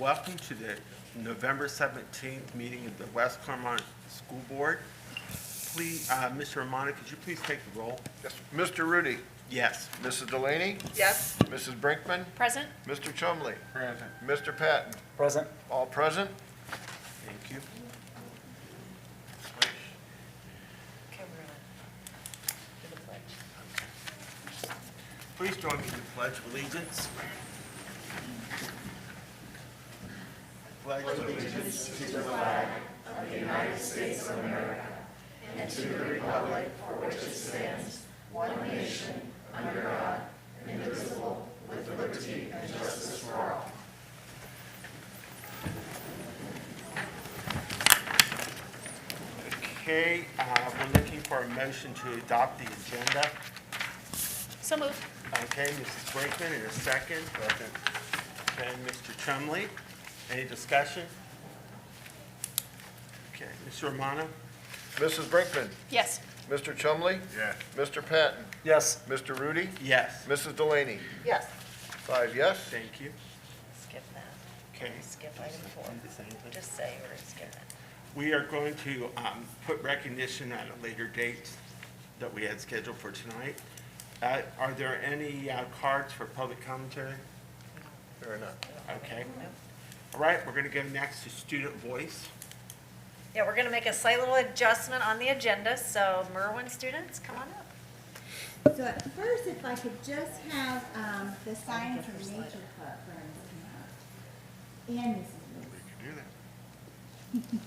welcome to the November 17th meeting of the West Clermont School Board. Please, Mr. Romano, could you please take the roll? Yes. Mr. Rudy. Yes. Mrs. Delaney. Yes. Mrs. Brinkman. Present. Mr. Chumley. Present. Mr. Patton. Present. All present. Thank you. Okay, we're gonna do the pledge. Please join me in the Pledge of Allegiance. Pledge allegiance. Okay, we're looking for a motion to adopt the agenda. So moved. Okay, Mrs. Brinkman, in a second. Okay, Mr. Chumley, any discussion? Okay, Mr. Romano? Mrs. Brinkman. Yes. Mr. Chumley. Yes. Mr. Patton. Yes. Mr. Rudy. Yes. Mrs. Delaney. Yes. 5 yes. Thank you. Skip that. Okay. Skip item 4. Just say or skip it. We are going to put recognition at a later date that we had scheduled for tonight. Are there any cards for public commentary? Fair enough. Okay. All right, we're going to go next to student voice. Yeah, we're gonna make a slight little adjustment on the agenda, so Merwin students, come on up. So at first, if I could just have the Science and Nature Club friends come up. And Mrs. Lewis.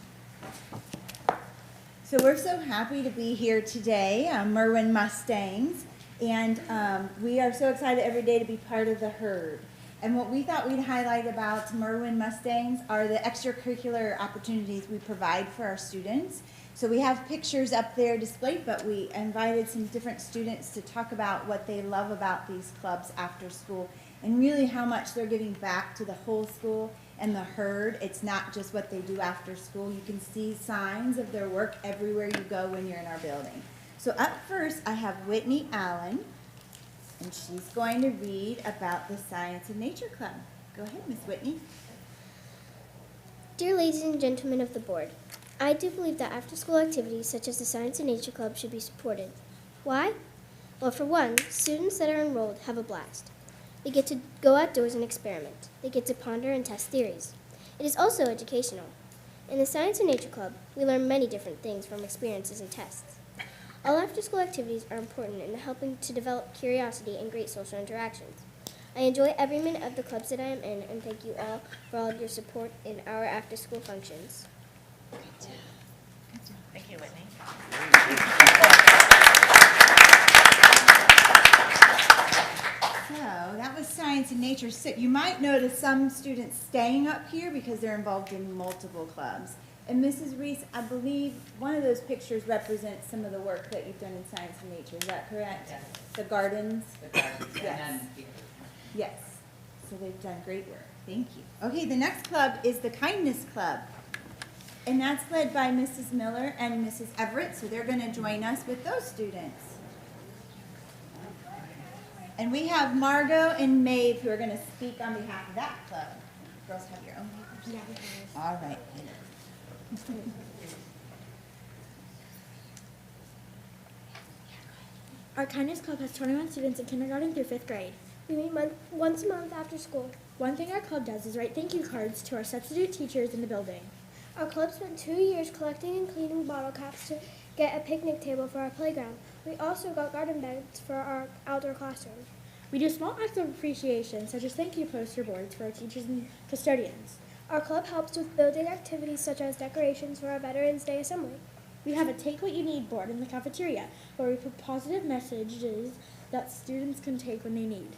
So we're so happy to be here today, Merwin Mustangs, and we are so excited every day to be part of the herd. And what we thought we'd highlight about Merwin Mustangs are the extracurricular opportunities we provide for our students. So we have pictures up there displayed, but we invited some different students to talk about what they love about these clubs after school and really how much they're giving back to the whole school and the herd. It's not just what they do after school. You can see signs of their work everywhere you go when you're in our building. So up first, I have Whitney Allen, and she's going to read about the Science and Nature Club. Go ahead, Miss Whitney. Dear ladies and gentlemen of the board, I do believe that after-school activities such as the Science and Nature Club should be supported. Why? Well, for one, students that are enrolled have a blast. They get to go outdoors and experiment. They get to ponder and test theories. It is also educational. In the Science and Nature Club, we learn many different things from experiences and tests. All after-school activities are important in helping to develop curiosity and great social interactions. I enjoy every minute of the clubs that I am in, and thank you all for all of your support in our after-school functions. Thank you, Whitney. So that was Science and Nature. So you might notice some students staying up here because they're involved in multiple clubs. And Mrs. Reese, I believe one of those pictures represents some of the work that you've done in Science and Nature. Is that correct? Yes. The gardens? The gardens, Yes. and then here. Yes. So they've done great work. Thank you. Okay, the next club is the Kindness Club. And that's led by Mrs. Miller and Mrs. Everett, so they're going to join us with those students. And we have Margot and Maeve who are going to speak on behalf of that club. Girls have your own papers? Yeah. All right. Our Kindness Club has 21 students in kindergarten through 5th grade. We meet once a month after school. One thing our club does is write thank you cards to our substitute teachers in the building. Our club spent 2 years collecting and cleaning bottle caps to get a picnic table for our playground. We also got garden beds for our outdoor classroom. We do small acts of appreciation, such as thank you poster boards for our teachers and custodians. Our club helps with building activities such as decorations for our Veterans Day assembly. We have a Take What You Need board in the cafeteria, where we put positive messages that students can take when they need.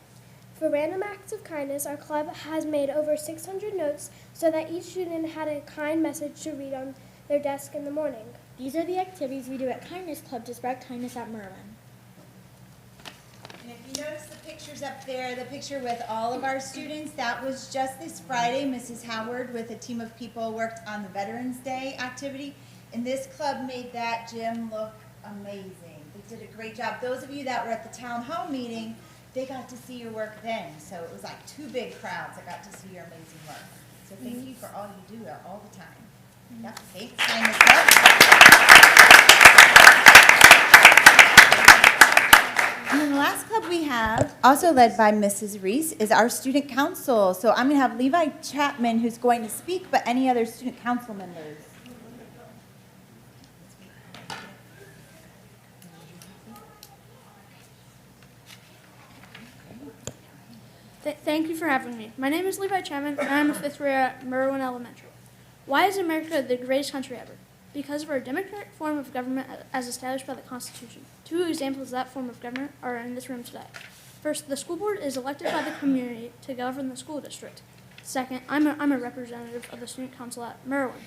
For random acts of kindness, our club has made over 600 notes so that each student had a kind message to read on their desk in the morning. These are the activities we do at Kindness Club to spread kindness at Merwin. And if you notice the pictures up there, the picture with all of our students, that was just this Friday. Mrs. Howard with a team of people worked on the Veterans Day activity. And this club made that gym look amazing. They did a great job. Those of you that were at the town hall meeting, they got to see your work then. So it was like two big crowds that got to see your amazing work. So thank you for all you do all the time. Yep, okay, sign this up. And then the last club we have, also led by Mrs. Reese, is our student council. So I'm going to have Levi Chapman, who's going to speak, but any other student council members? Thank you for having me. My name is Levi Chapman, and I'm a fifth grader at Merwin Elementary. Why is America the greatest country ever? Because of our democratic form of government as established by the Constitution. Two examples of that form of government are in this room today. First, the school board is elected by the community to govern the school district. Second, I'm a representative of the student council at Merwin.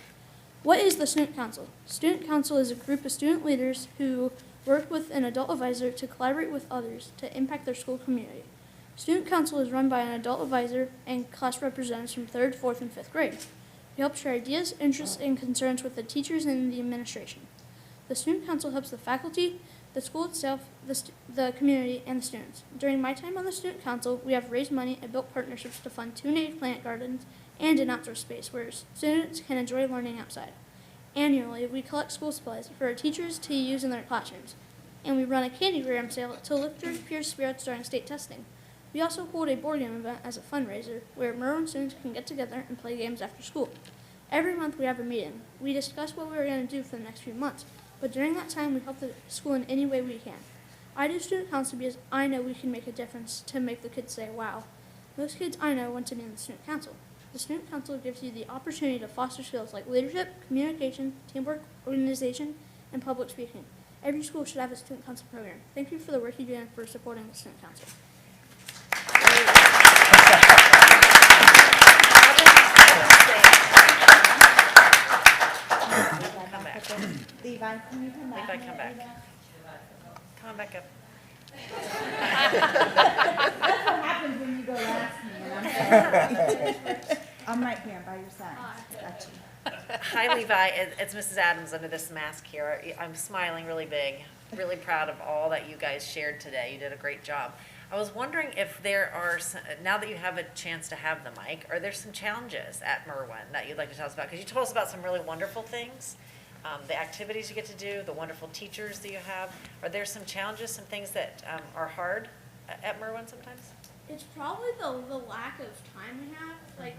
What is the student council? Student council is a group of student leaders who work with an adult advisor to collaborate with others to impact their school community. Student council is run by an adult advisor and class representatives from 3rd, 4th, and 5th grade. We help share ideas, interests, and concerns with the teachers and the administration. The student council helps the faculty, the school itself, the community, and the students. During my time on the student council, we have raised money and built partnerships to fund 2 native plant gardens and an outdoor space where students can enjoy learning outside. Annually, we collect school supplies for our teachers to use in their classrooms, and we run a candygram sale to lift our peers' spirits during state testing. We also hold a board game event as a fundraiser where Merwin students can get together and play games after school. Every month we have a meeting. We discuss what we are going to do for the next few months, but during that time we help the school in any way we can. I do student council because I know we can make a difference to make the kids say, wow. Most kids I know want to be in the student council. The student council gives you the opportunity to foster skills like leadership, communication, teamwork, organization, and public speaking. Every school should have a student council program. Thank you for the work you do and for supporting the student council. Levi, can you come back? Levi, come back. Come on back up. That's what happens when you go last, man. I'm sorry. I'm right here by your side. Got you. Hi, Levi. It's Mrs. Adams under this mask here. I'm smiling really big, really proud of all that you guys shared today. You did a great job. I was wondering if there are, now that you have a chance to have the mic, are there some challenges at Merwin that you'd like to tell us about? Because you told us about some really wonderful things, the activities you get to do, the wonderful teachers that you have. Are there some challenges, some things that are hard at Merwin sometimes? It's probably the lack of time we have, like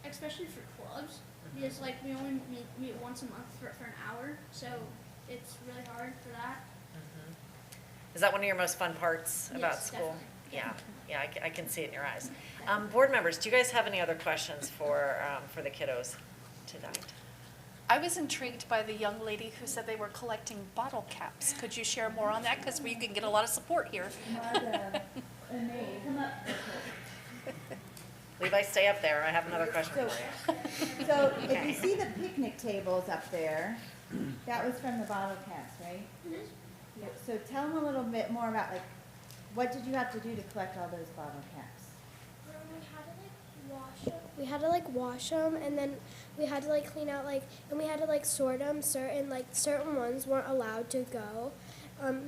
especially for clubs, because like we only meet once a month for an hour, so it's really hard for that. Is that one of your most fun parts about Yes, school? definitely. Yeah, I can see it in your eyes. Board members, do you guys have any other questions for the kiddos tonight? I was intrigued by the young lady who said they were collecting bottle caps. Could you share more on that? Because we can get a lot of support here. Marta, Renee, come up. Levi, stay up there. I have another question So, for you. so if you see the picnic tables up there, that was from the bottle caps, right? Yep. So tell them a little bit more about, like, what did you have to do to collect all those bottle caps? We had to like wash them, and then we had to like clean out and we had to like sort them. Certain ones weren't allowed to go,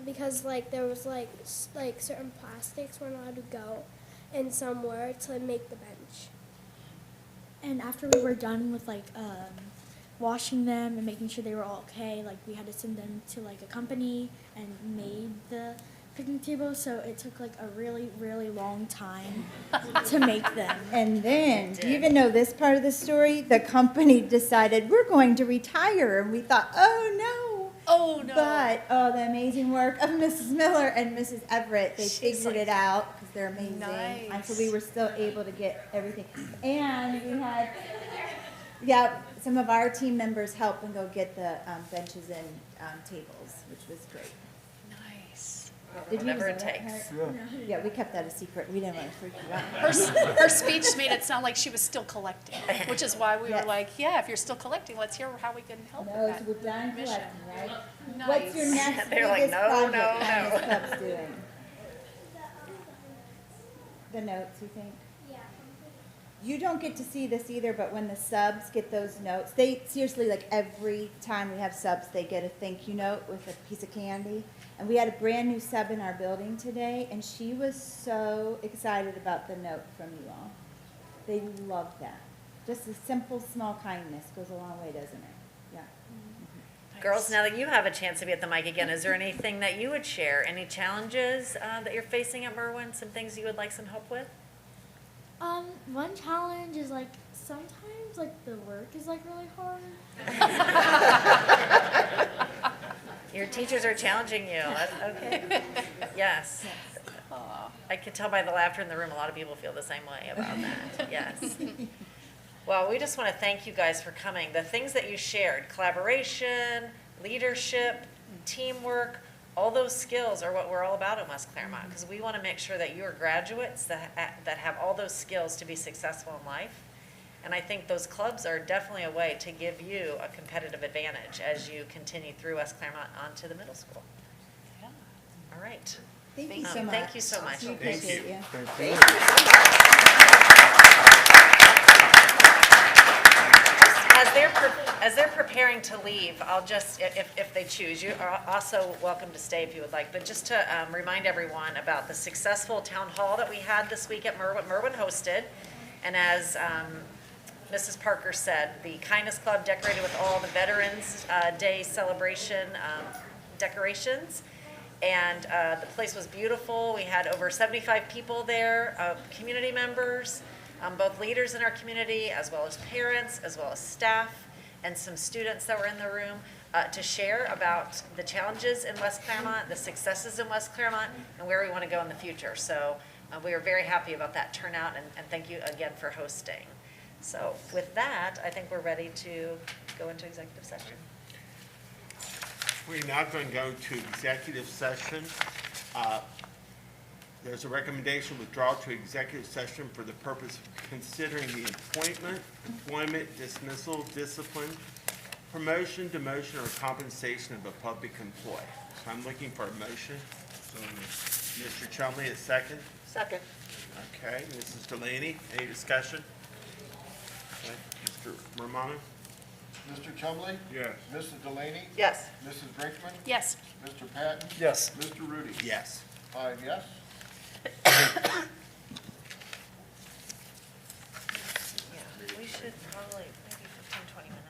because there was certain plastics weren't allowed to go, and some were to make the bench. And after we were done with washing them and making sure they were all okay, we had to send them to a company and made the picnic table, so it took a really, really long time to make them. And then, do you even know this part of the story? The company decided, we're going to retire, and we thought, oh no. Oh, no. But, the amazing work of Mrs. Miller and Mrs. Everett, they She's figured it out, because they're amazing. Nice. And so we were still able to get everything. And we had, some of our team members help and go get the benches and tables, which was great. Nice. Did you Whatever know it that takes. part? Yeah, we kept that a secret. We didn't want to freak you out. Her speech made it sound like she was still collecting, which is why we Yes. were like, yeah, if you're still collecting, let's hear how we can help No, with so that. we're done mission. collecting, right? Nice. What's your next They're like, biggest no, project no, Lions no. Club's doing? The notes, you think? Yeah. You don't get to see this either, but when the subs get those notes, they seriously, every time we have subs, they get a thank you note with a piece of candy. And we had a brand new sub in our building today, and she was so excited about the note from you all. They loved that. just a simple, small kindness goes a long way, doesn't it? Yeah. Girls, now that you have a chance to be at the mic again, is there anything that you would share? Any challenges that you're facing at Merwin? Some things you would like some help with? One challenge is like sometimes like the work is like really hard. Your teachers are challenging you. That's okay. Yes. I could tell by the laughter in the room, a lot of people feel the same way about that. Yes. Well, we just want to thank you guys for coming. The things that you shared, collaboration, leadership, teamwork, all those skills are what we're all about in West Clermont, because we want to make sure that you are graduates that have all those skills to be successful in life. And I think those clubs are definitely a way to give you a competitive advantage as you continue through West Clermont onto the middle school. All right. Thank you so much. Thank you so much. We appreciate you. As they're preparing to leave, I'll just, if they choose, you are also welcome to stay if you would like, but just to remind everyone about the successful town hall that we had this week at Merwin. Merwin hosted, and as Mrs. Parker said, the Kindness Club decorated with all the Veterans Day celebration decorations, and the place was beautiful. We had over 75 people there, community members, both leaders in our community, as well as parents, as well as staff, and some students that were in the room to share about the challenges in West Clermont, the successes in West Clermont, and where we want to go in the future. So we are very happy about that turnout, and thank you again for hosting. So with that, I think we're ready to go into executive session. We're now going to go to executive session. There's a recommendation withdraw to executive session for the purpose of considering the appointment, employment, dismissal, discipline, promotion, demotion, or compensation of a public employee. So I'm looking for a motion. So Mr. Chumley, a second? Second. Okay, Mrs. Delaney, any discussion? Okay, Mr. Romano? Mr. Chumley? Yes. Mrs. Delaney? Yes. Mrs. Brinkman? Yes. Mr. Patton? Yes. Mr. Rudy? Yes. 5 yes. Yeah, we should probably, maybe 15, 20 minutes.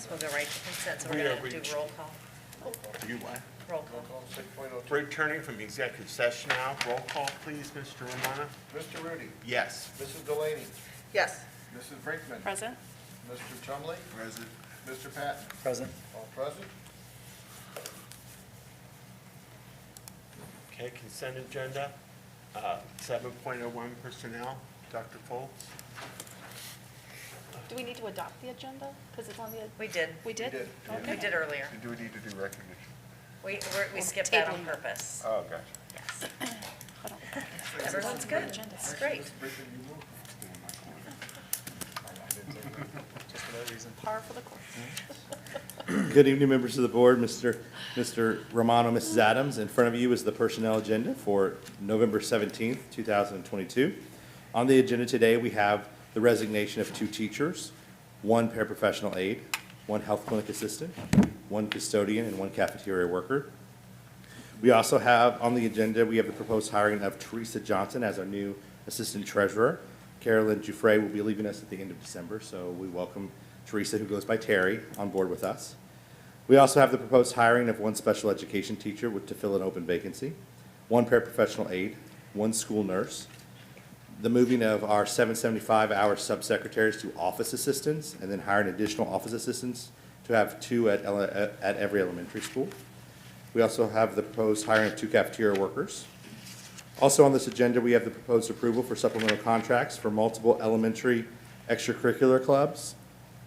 Yes, we'll go right to consent, so we're We are gonna do reach- roll call. You what? Roll call. 6.02. Returning from executive session now. Roll call, please, Mr. Romano. Mr. Rudy. Yes. Mrs. Delaney. Yes. Mrs. Brinkman. Present? Mr. Chumley. Present. Mr. Patton. Present. All present. Okay, consent agenda. 7.01 personnel. Dr. Foltz? Do we need to adopt the agenda? Because it's on the, We did. we did? did. We did earlier. Do we need to do recognition? We skipped that on Tabling. purpose. Oh, gotcha. Yes. Hold on. Everyone's good. Agenda. It's great. Just for that reason. Par for the course. Good evening, members of the board, Mr. Romano, Mrs. Adams. In front of you is the personnel agenda for November 17th, 2022. On the agenda today, we have the resignation of 2 teachers, 1 paraprofessional aide, 1 health clinic assistant, 1 custodian, and 1 cafeteria worker. We also have on the agenda, we have the proposed hiring of Teresa Johnson as our new assistant treasurer. Carolyn Giuffre will be leaving us at the end of December, so we welcome Teresa, who goes by Terry, on board with us. We also have the proposed hiring of 1 special education teacher to fill an open vacancy, 1 paraprofessional aide, 1 school nurse, the moving of our 775-hour subsecretaries to office assistants, and then hiring additional office assistants to have 2 at every elementary school. We also have the proposed hiring of 2 cafeteria workers. Also on this agenda, we have the proposed approval for supplemental contracts for multiple elementary extracurricular clubs,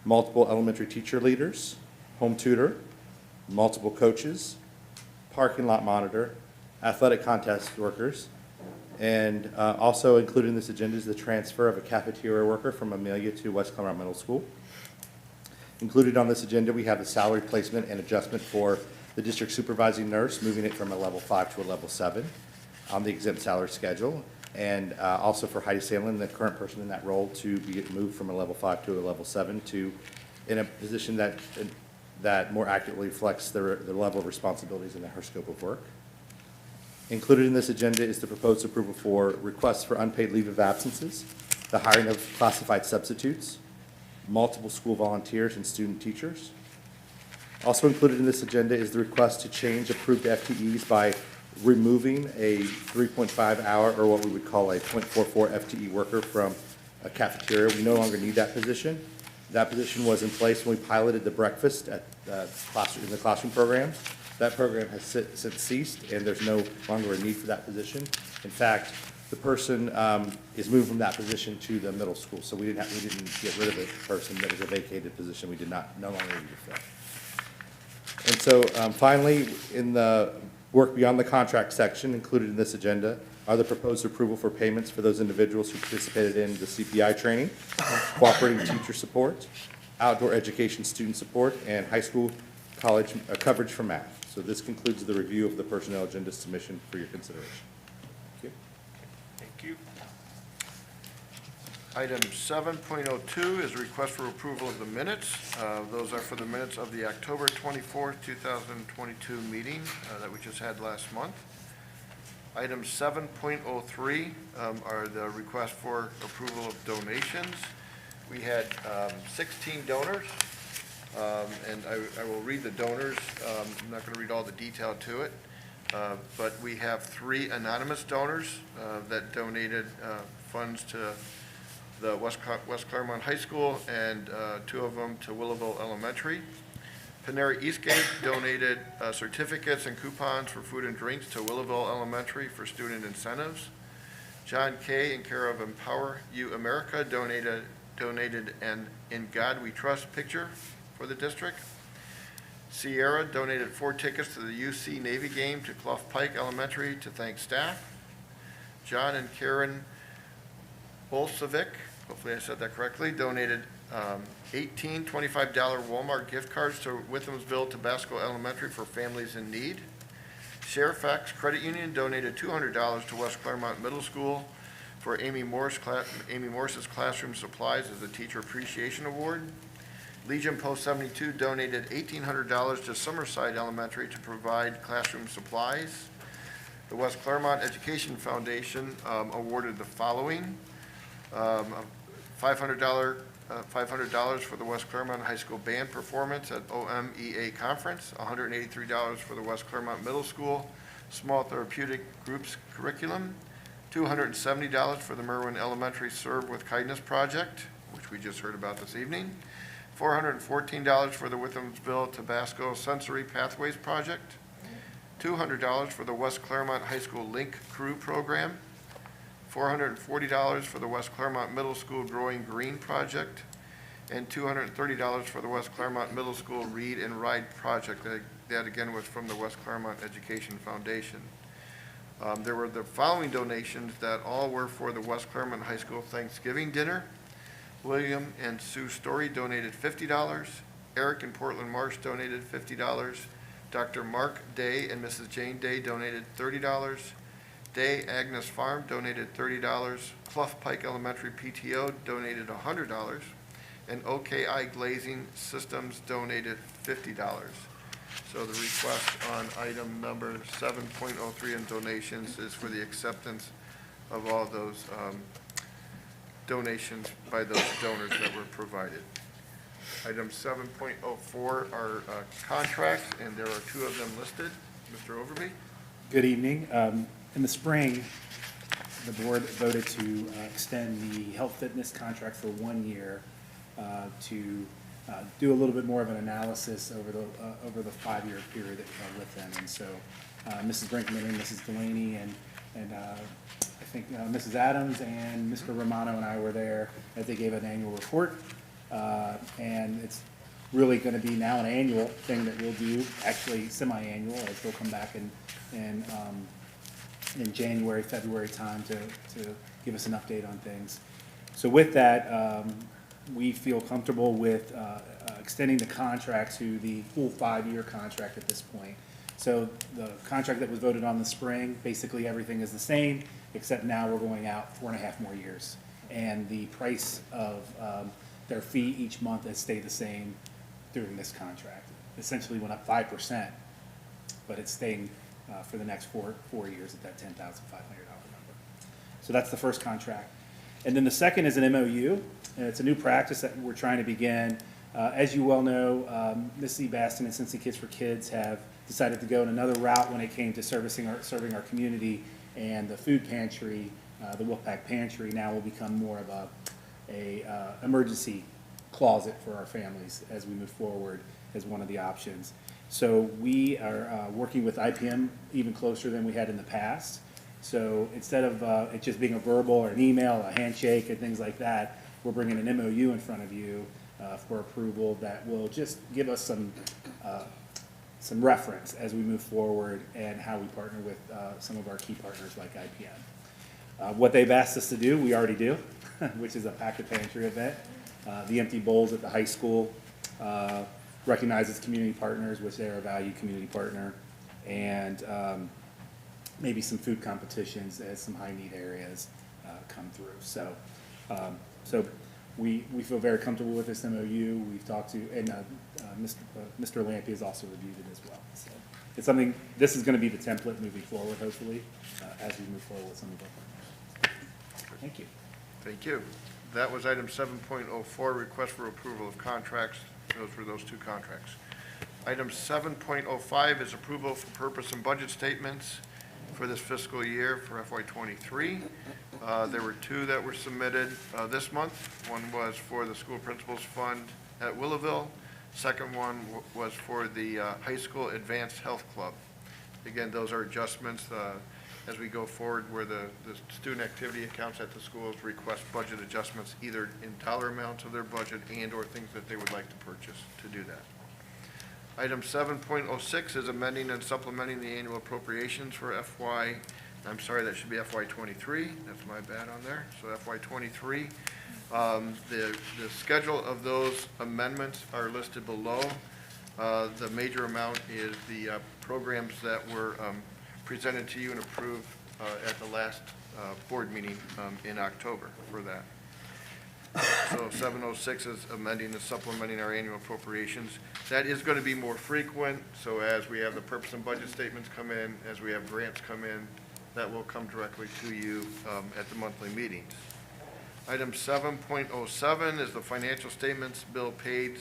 multiple elementary teacher leaders, home tutor, multiple coaches, parking lot monitor, athletic contest workers, and also included in this agenda is the transfer of a cafeteria worker from Amelia to West Clermont Middle School. Included on this agenda, we have the salary placement and adjustment for the district supervising nurse, moving it from a level 5 to a level 7 on the exempt salary schedule, and also for Heidi Sandlin, the current person in that role, to be moved from a level 5 to a level 7 to in a position that more accurately reflects the level of responsibilities in her scope of work. Included in this agenda is the proposed approval for requests for unpaid leave of absences, the hiring of classified substitutes, multiple school volunteers and student teachers. Also included in this agenda is the request to change approved FTEs by removing a 3.5 hour, or what we would call a 0.44 FTE worker from a cafeteria. We no longer need that position. That position was in place when we piloted the breakfast at in the classroom program. That program has since ceased, and there's no longer a need for that position. In fact, the person is moved from that position to the middle school, so we didn't get rid of the person. That was a vacated position. We did no longer need to fill. And so finally, in the work beyond the contract section included in this agenda are the proposed approval for payments for those individuals who participated in the CPI training, cooperating teacher support, outdoor education student support, and high school college coverage for math. So this concludes the review of the personnel agenda submission for your consideration. Thank you. Thank you. Item 7.02 is a request for approval of the minutes. Those are for the minutes of the October 24th, 2022 meeting that we just had last month. Item 7.03 are the request for approval of donations. We had 16 donors, and I will read the donors. I'm not going to read all the detail to it, but we have 3 anonymous donors that donated funds to the West Clermont High School, and 2 of them to Willowville Elementary. Panera Eastgate donated certificates and coupons for food and drinks to Willowville Elementary for student incentives. John Kay, in care of Empower You America, donated an In God We Trust picture for the district. Sierra donated 4 tickets to the UC Navy game to Clough Pike Elementary to thank staff. John and Karen Bolsevic, hopefully I said that correctly, donated 18 $25 Walmart gift cards to Withamsville Tabasco Elementary for families in need. Fairfax Credit Union donated $200 to West Clermont Middle School for Amy Morse's classroom supplies as a Teacher Appreciation Award. Legion Post 72 donated $1,800 to Summerside Elementary to provide classroom supplies. The West Clermont Education Foundation awarded the following: $500 $500 for the West Clermont High School Band Performance at OMEA Conference, $183 for the West Clermont Middle School Small Therapeutic Groups Curriculum, $270 for the Merwin Elementary Serve with Kindness Project, which we just heard about this evening, $414 for the Withamsville Tabasco Sensory Pathways Project, $200 for the West Clermont High School Link Crew Program, $440 for the West Clermont Middle School Growing Green Project, and $230 for the West Clermont Middle School Read and Ride Project. That again was from the West Clermont Education Foundation. There were the following donations that all were for the West Clermont High School Thanksgiving Dinner. William and Sue Story donated $50. Eric and Portland Marsh donated $50. Dr. Mark Day and Mrs. Jane Day donated $30. Day Agnes Farm donated $30. Clough Pike Elementary PTO donated $100. And OKI Glazing Systems donated $50. So the request on item number 7.03 in donations is for the acceptance of all those donations by those donors that were provided. Item 7.04 are contracts, and there are two of them listed. Mr. Overby? Good evening. In the spring, the board voted to extend the health fitness contract for 1 year to do a little bit more of an analysis over the 5-year period with them. And so Mrs. Brinkman and Mrs. Delaney and I think Mrs. Adams and Mr. Romano and I were there as they gave an annual report. And it's really going to be now an annual thing that we'll do, actually semi-annual, as they'll come back in January, February time to give us an update on things. So with that, we feel comfortable with extending the contract to the full 5-year contract at this point. So the contract that was voted on in the spring, basically everything is the same, except now we're going out 4.5 more years. And the price of their fee each month has stayed the same during this contract. Essentially went up 5%, but it's staying for the next four years at that $10,500 number. So that's the first contract. And then the second is an MOU, and it's a new practice that we're trying to begin. As you well know, Missy Baston and Cincy Kids for Kids have decided to go in another route when it came to serving our community, and the food pantry, the Wolfpack Pantry, now will become more of a emergency closet for our families as we move forward as one of the options. So we are working with IPM even closer than we had in the past. So instead of it just being a verbal or an email, a handshake and things like that, we're bringing an MOU in front of you for approval that will just give us some reference as we move forward and how we partner with some of our key partners like IPM. What they've asked us to do, we already do, which is a Pack the Pantry event. The Empty Bowls at the high school recognizes community partners, which they're a value community partner, and maybe some food competitions as some high need areas come through. So, we feel very comfortable with this MOU. We've talked to, and Mr. Lampy has also reviewed it as well. So it's something, this is going to be the template moving forward, hopefully, as we move forward with some of our partners. Thank you. Thank you. That was item 7.04, request for approval of contracts. Those were those two contracts. Item 7.05 is approval for purpose and budget statements for this fiscal year for FY23. There were two that were submitted this month. One was for the School Principals Fund at Willowville. Second one was for the High School Advanced Health Club. Again, those are adjustments as we go forward where the student activity accounts at the schools request budget adjustments either in dollar amounts of their budget and or things that they would like to purchase to do that. Item 7.06 is amending and supplementing the annual appropriations for that should be FY23. That's my bad on there. So FY23. The schedule of those amendments are listed below. The major amount is the programs that were presented to you and approved at the last board meeting in October for that. So 706 is amending and supplementing our annual appropriations. That is going to be more frequent, so as we have the purpose and budget statements come in, as we have grants come in, that will come directly to you at the monthly meetings. Item 7.07 is the financial statements, bill paid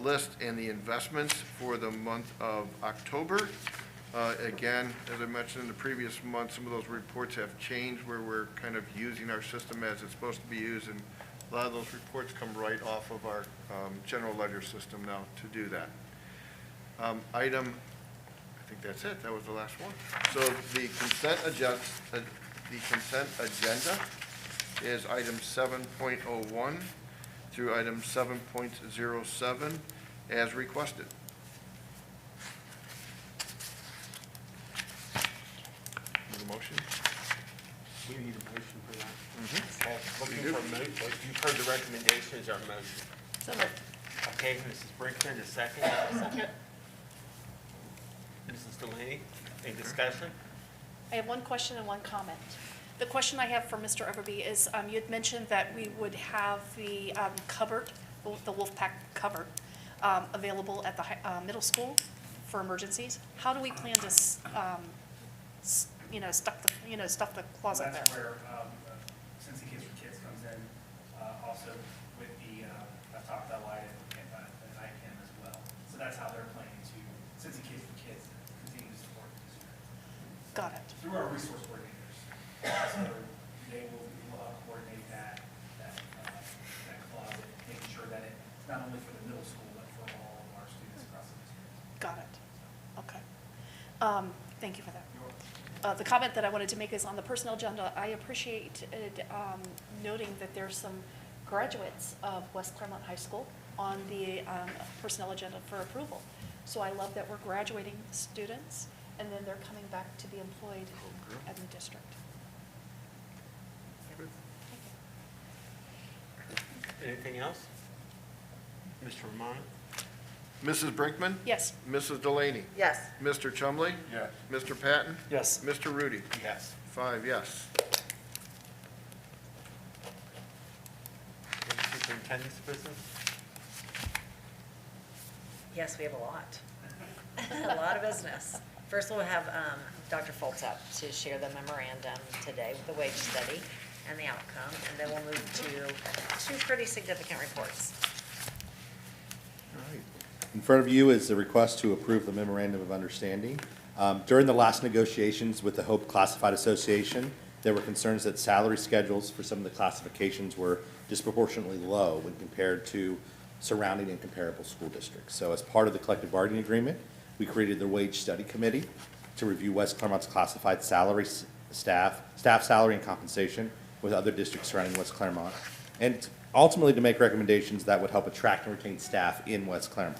list, and the investments for the month of October. Again, as I mentioned in the previous month, some of those reports have changed where we're kind of using our system as it's supposed to be used, and a lot of those reports come right off of our general ledger system now to do that. I think that's it, that was the last one. So the consent agenda is item 7.01 through item 7.07 as requested. Need a motion? We need a motion for that. Okay, looking for a motion, you've heard the recommendation, is our motion. So moved. Okay, Mrs. Brinkman, a second. Second. Mrs. Delaney, any discussion? I have one question and one comment. The question I have for Mr. Overby is, you had mentioned that we would have the cupboard, the Wolfpack cupboard, available at the middle school for emergencies. How do we plan to, stuff the closet there? That's where Cincy Kids for Kids comes in, also with the laptop that light and an iPad as well. So that's how they're planning to, Cincy Kids for Kids continue to support the district. Got it. Through our resource coordinators. So they will coordinate that closet, making sure that it's not only for the middle school, but for all of our students across the district. Got it. Okay. Thank you for that. The comment that I wanted to make is on the personnel agenda. I appreciate noting that there's some graduates of West Clermont High School on the personnel agenda for approval. So I love that we're graduating students, and then they're coming back to be employed at the district. Anything else? Mr. Romano? Mrs. Brinkman? Yes. Mrs. Delaney? Yes. Mr. Chumley? Yes. Mr. Patton? Yes. Mr. Rudy? Yes. 5 yes. Superintendent's business? Yes, we have a lot. A lot of business. First, we'll have Dr. Foltz up to share the memorandum today with the wage study and the outcome, and then we'll move to 2 pretty significant reports. In front of you is the request to approve the memorandum of understanding. During the last negotiations with the Hope Classified Association, there were concerns that salary schedules for some of the classifications were disproportionately low when compared to surrounding and comparable school districts. So as part of the collective bargaining agreement, we created the wage study committee to review West Clermont's classified salary, staff salary and compensation with other districts surrounding West Clermont, and ultimately to make recommendations that would help attract and retain staff in West Clermont.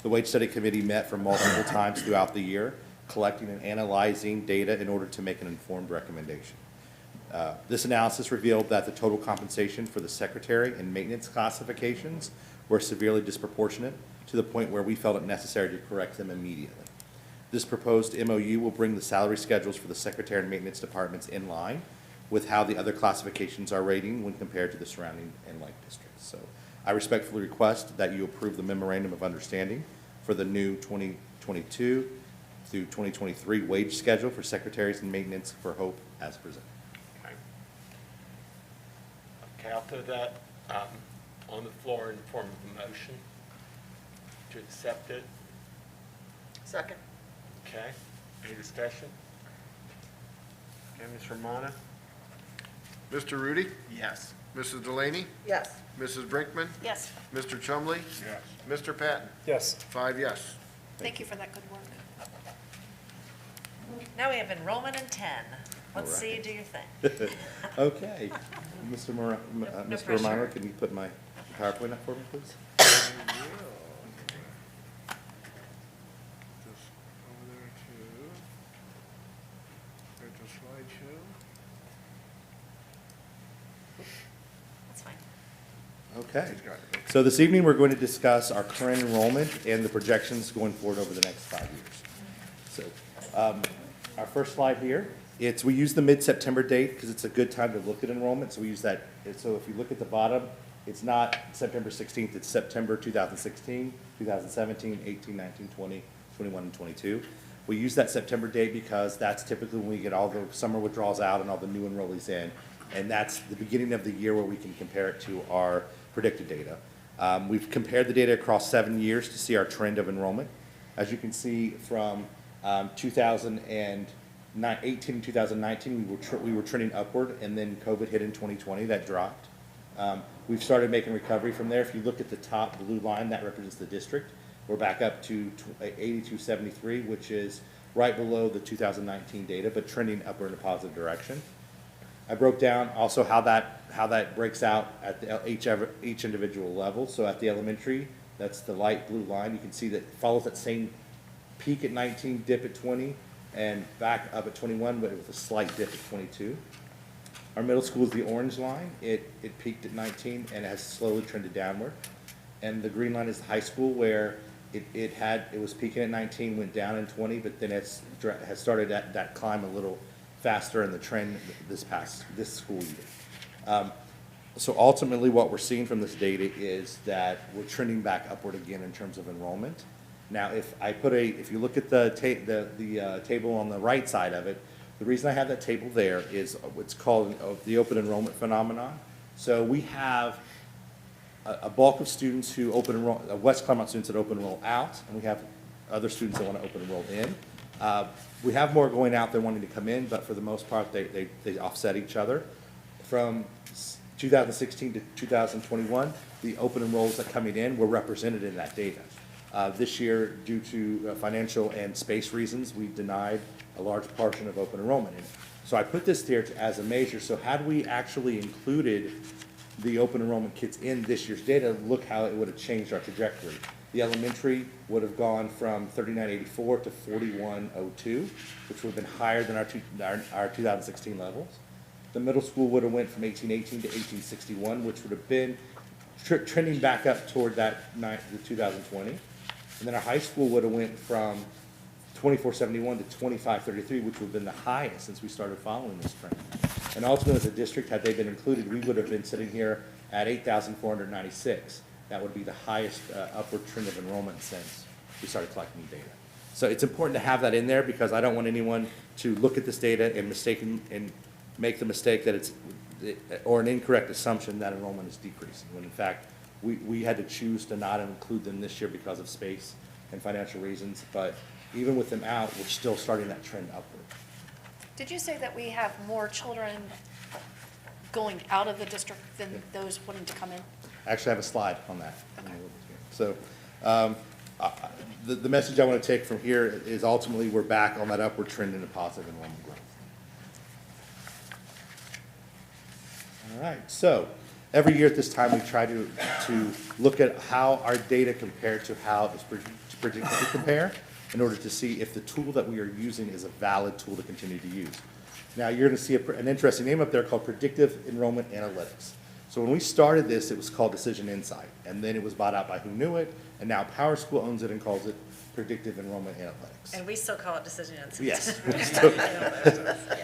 The wage study committee met for multiple times throughout the year, collecting and analyzing data in order to make an informed recommendation. This analysis revealed that the total compensation for the secretary and maintenance classifications were severely disproportionate to the point where we felt it necessary to correct them immediately. This proposed MOU will bring the salary schedules for the secretary and maintenance departments in line with how the other classifications are rating when compared to the surrounding and like districts. So I respectfully request that you approve the memorandum of understanding for the new 2022 through 2023 wage schedule for secretaries and maintenance for Hope as presented. Okay, I'll throw that on the floor in the form of a motion to accept it. Second. Okay, any discussion? Okay, Ms. Romano? Mr. Rudy? Yes. Mrs. Delaney? Yes. Mrs. Brinkman? Yes. Mr. Chumley? Yes. Mr. Patton? Yes. 5 yes. Thank you for that good work. Now we have enrollment in 10. Let's All see you right. do your thing. Okay. Mr. Mr. pressure. Romano, can you put my PowerPoint up for me, please? Just over there to, there's the slideshow. That's fine. Okay. He's got it. So this evening, we're going to discuss our current enrollment and the projections going forward over the next 5 years. So our first slide here, we use the mid-September date because it's a good time to look at enrollment. So we use that. So if you look at the bottom, it's not September 16th, it's September 2016, 2017, 18, 19, 20, 21, and 22. We use that September date because that's typically when we get all the summer withdrawals out and all the new enrollees in. and that's the beginning of the year where we can compare it to our predicted data. We've compared the data across 7 years to see our trend of enrollment. As you can see from 2018 and 2019, we were trending upward, and then COVID hit in 2020, that dropped. We've started making recovery from there. If you look at the top blue line, that represents the district. We're back up to 8273, which is right below the 2019 data, but trending upward in a positive direction. I broke down also how that breaks out at each individual level. So at the elementary, that's the light blue line. You can see that it follows that same peak at 19, dip at 20, and back up at 21, but with a slight dip at 22. Our middle school is the orange line. It peaked at 19 and it has slowly trended downward. And the green line is the high school, where it was peaking at 19, went down in 20, but then has started that climb a little faster in the trend this school year. So ultimately, what we're seeing from this data is that we're trending back upward again in terms of enrollment. Now, if you look at the table on the right side of it, the reason I have that table there is what's called the open enrollment phenomenon. So we have a bulk of students who West Clermont students that open enroll out, and we have other students that want to open enroll in. We have more going out than wanting to come in, but for the most part, they offset each other. From 2016 to 2021, the open enrolls that coming in were represented in that data. This year, due to financial and space reasons, we denied a large portion of open enrollment. And so I put this here as a measure. So had we actually included the open enrollment kids in this year's data, look how it would have changed our trajectory. The elementary would have gone from 3984 to 4102, which would have been higher than our 2016 levels. The middle school would have went from 1818 to 1861, which would have been trending back up toward the 2020. And then our high school would have went from 2471 to 2533, which would have been the highest since we started following this trend. And ultimately, as a district, had they been included, we would have been sitting here at 8,496. That would be the highest upward trend of enrollment since we started collecting data. So it's important to have that in there, because I don't want anyone to look at this data and make the mistake that or an incorrect assumption that enrollment is decreasing, when in fact, we had to choose to not include them this year because of space and financial reasons, but even with them out, we're still starting that trend upward. Did you say that we have more children going out of the district than those wanting to come in? Actually, I have a slide on that. Okay. So the message I want to take from here is ultimately we're back on that upward trend in a positive enrollment growth. All right, so every year at this time, we try to look at how our data compare to how it's predicted to compare, in order to see if the tool that we are using is a valid tool to continue to use. Now, you're going to see an interesting name up there called Predictive Enrollment Analytics. So when we started this, it was called Decision Insight, and then it was bought out by Who Knew It, and now PowerSchool owns it and calls it Predictive Enrollment Analytics. And we still call it decision insights. Yes.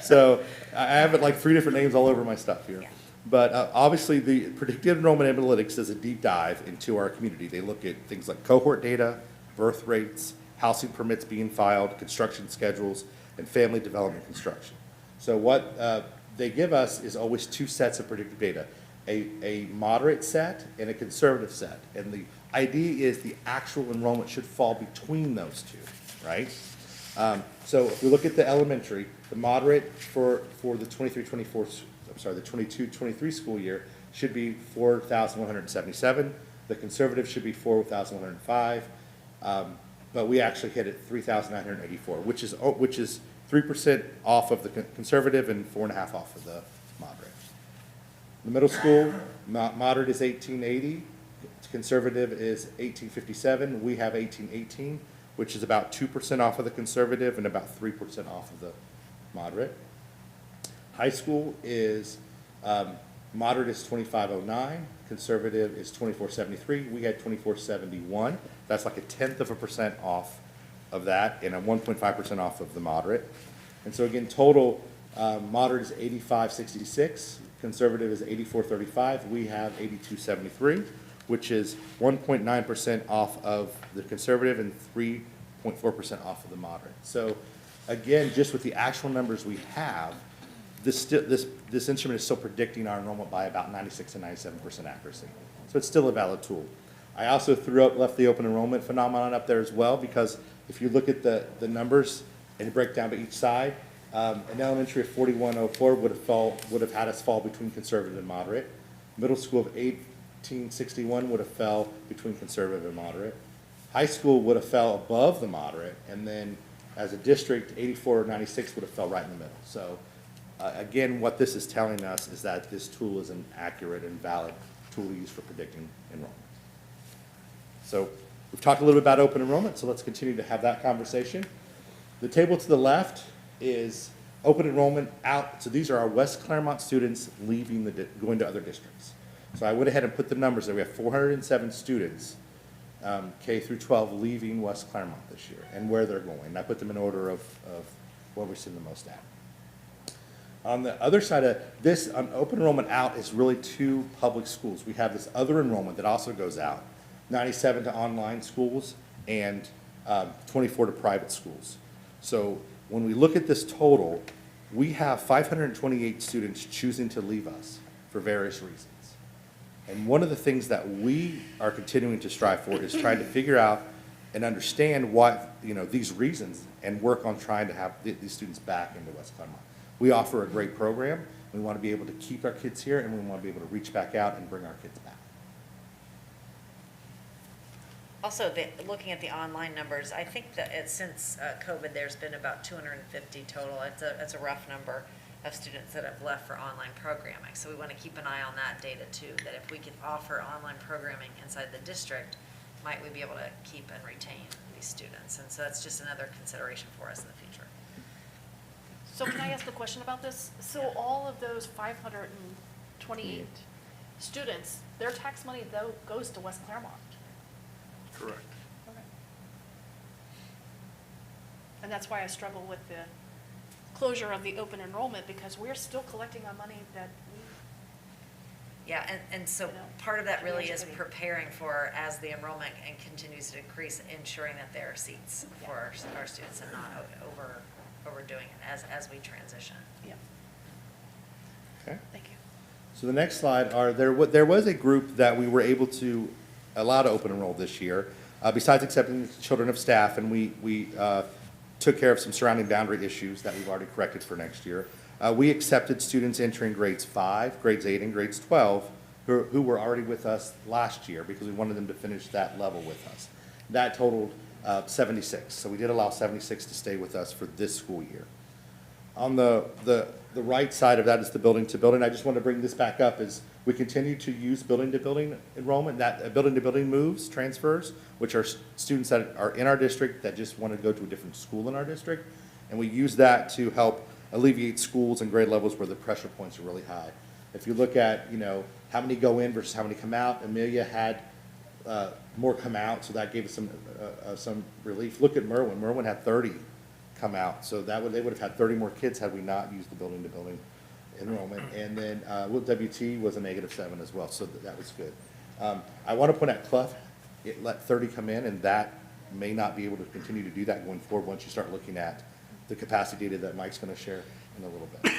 So I have it like 3 different names all over my stuff here. Yeah. But obviously, the Predictive Enrollment Analytics does a deep dive into our community. They look at things like cohort data, birth rates, housing permits being filed, construction schedules, and family development construction. So what they give us is always 2 sets of predictive data, a moderate set and a conservative set. And the idea is the actual enrollment should fall between those 2, right? So if we look at the elementary, the moderate for the 22-23 school year should be 4,177. The conservative should be 4,105. But we actually hit at 3,984, which is 3% off of the conservative and 4.5% off of the moderate. The middle school, moderate is 1880, conservative is 1857. We have 1818, which is about 2% off of the conservative and about 3% off of the moderate. High school is moderate is 2509, conservative is 2473. We had 2471. That's like 0.1% off of that and a 1.5% off of the moderate. And so again, total moderate is 8566, conservative is 8435. We have 8273, which is 1.9% off of the conservative and 3.4% off of the moderate. So again, just with the actual numbers we have, this instrument is still predicting our enrollment by about 96 to 97% accuracy. So it's still a valid tool. I also left the open enrollment phenomenon up there as well, because if you look at the numbers and you break down by each side, an elementary of 4104 would have had us fall between conservative and moderate. Middle school of 1861 would have fell between conservative and moderate. High school would have fell above the moderate, and then as a district, 8496 would have fell right in the middle. So again, what this is telling us is that this tool is an accurate and valid tool to use for predicting enrollment. So we've talked a little bit about open enrollment, so let's continue to have that conversation. The table to the left is open enrollment out. So these are our West Clermont students leaving going to other districts. So I went ahead and put the numbers there. We have 407 students, K through 12, leaving West Clermont this year and where they're going. And I put them in order of where we're seeing the most at. On the other side of this, open enrollment out is really two public schools. We have this other enrollment that also goes out, 97 to online schools and 24 to private schools. So when we look at this total, we have 528 students choosing to leave us for various reasons. And one of the things that we are continuing to strive for is trying to figure out and understand what, these reasons and work on trying to have these students back into West Clermont. We offer a great program. We want to be able to keep our kids here, and we want to be able to reach back out and bring our kids back. Also, looking at the online numbers, I think that since COVID, there's been about 250 total. It's a rough number of students that have left for online programming. So we want to keep an eye on that data too, that if we can offer online programming inside the district, might we be able to keep and retain these students? And so that's just another consideration for us in the future. So can I ask a question about this? So all of those 528 students, their tax money though goes to West Clermont? Correct. Okay. And that's why I struggle with the closure of the open enrollment, because we're still collecting on money that we, Yeah, and so You know, part of that really is educating. preparing for, as the enrollment and continues to increase, ensuring that there are seats for our students and not overdoing it as we transition. yeah, Okay. thank you. So the next slide there was a group that we were able to allow to open enroll this year, besides accepting the children of staff, and we took care of some surrounding boundary issues that we've already corrected for next year. We accepted students entering grades 5, grades 8, and grades 12 who were already with us last year because we wanted them to finish that level with us. That totaled 76. So we did allow 76 to stay with us for this school year. On the right side of that is the building to building. I just want to bring this back up is we continue to use building to building enrollment, that building to building moves, transfers, which are students that are in our district that just want to go to a different school in our district. And we use that to help alleviate schools and grade levels where the pressure points are really high. If you look at, how many go in versus how many come out, Amelia had more come out, so that gave us some relief. Look at Merwin. Merwin had 30 come out, so they would have had 30 more kids had we not used the building to building enrollment. And then WT was a -7 as well, so that was good. I want to point out Clough, it let 30 come in, and that may not be able to continue to do that going forward once you start looking at the capacity data that Mike's going to share in a little bit.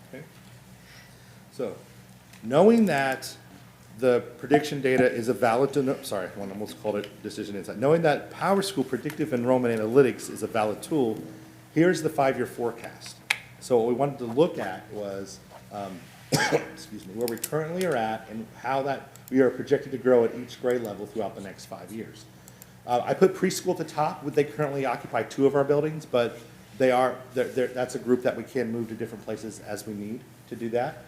Okay. So, knowing that the prediction data is a valid, sorry, I almost called it decision insight. Knowing that PowerSchool predictive enrollment analytics is a valid tool, here's the 5-year forecast. So what we wanted to look at was, excuse me, where we currently are at and how that we are projected to grow at each grade level throughout the next 5 years. I put preschool at the top. They currently occupy 2 of our buildings, but that's a group that we can move to different places as we need to do that.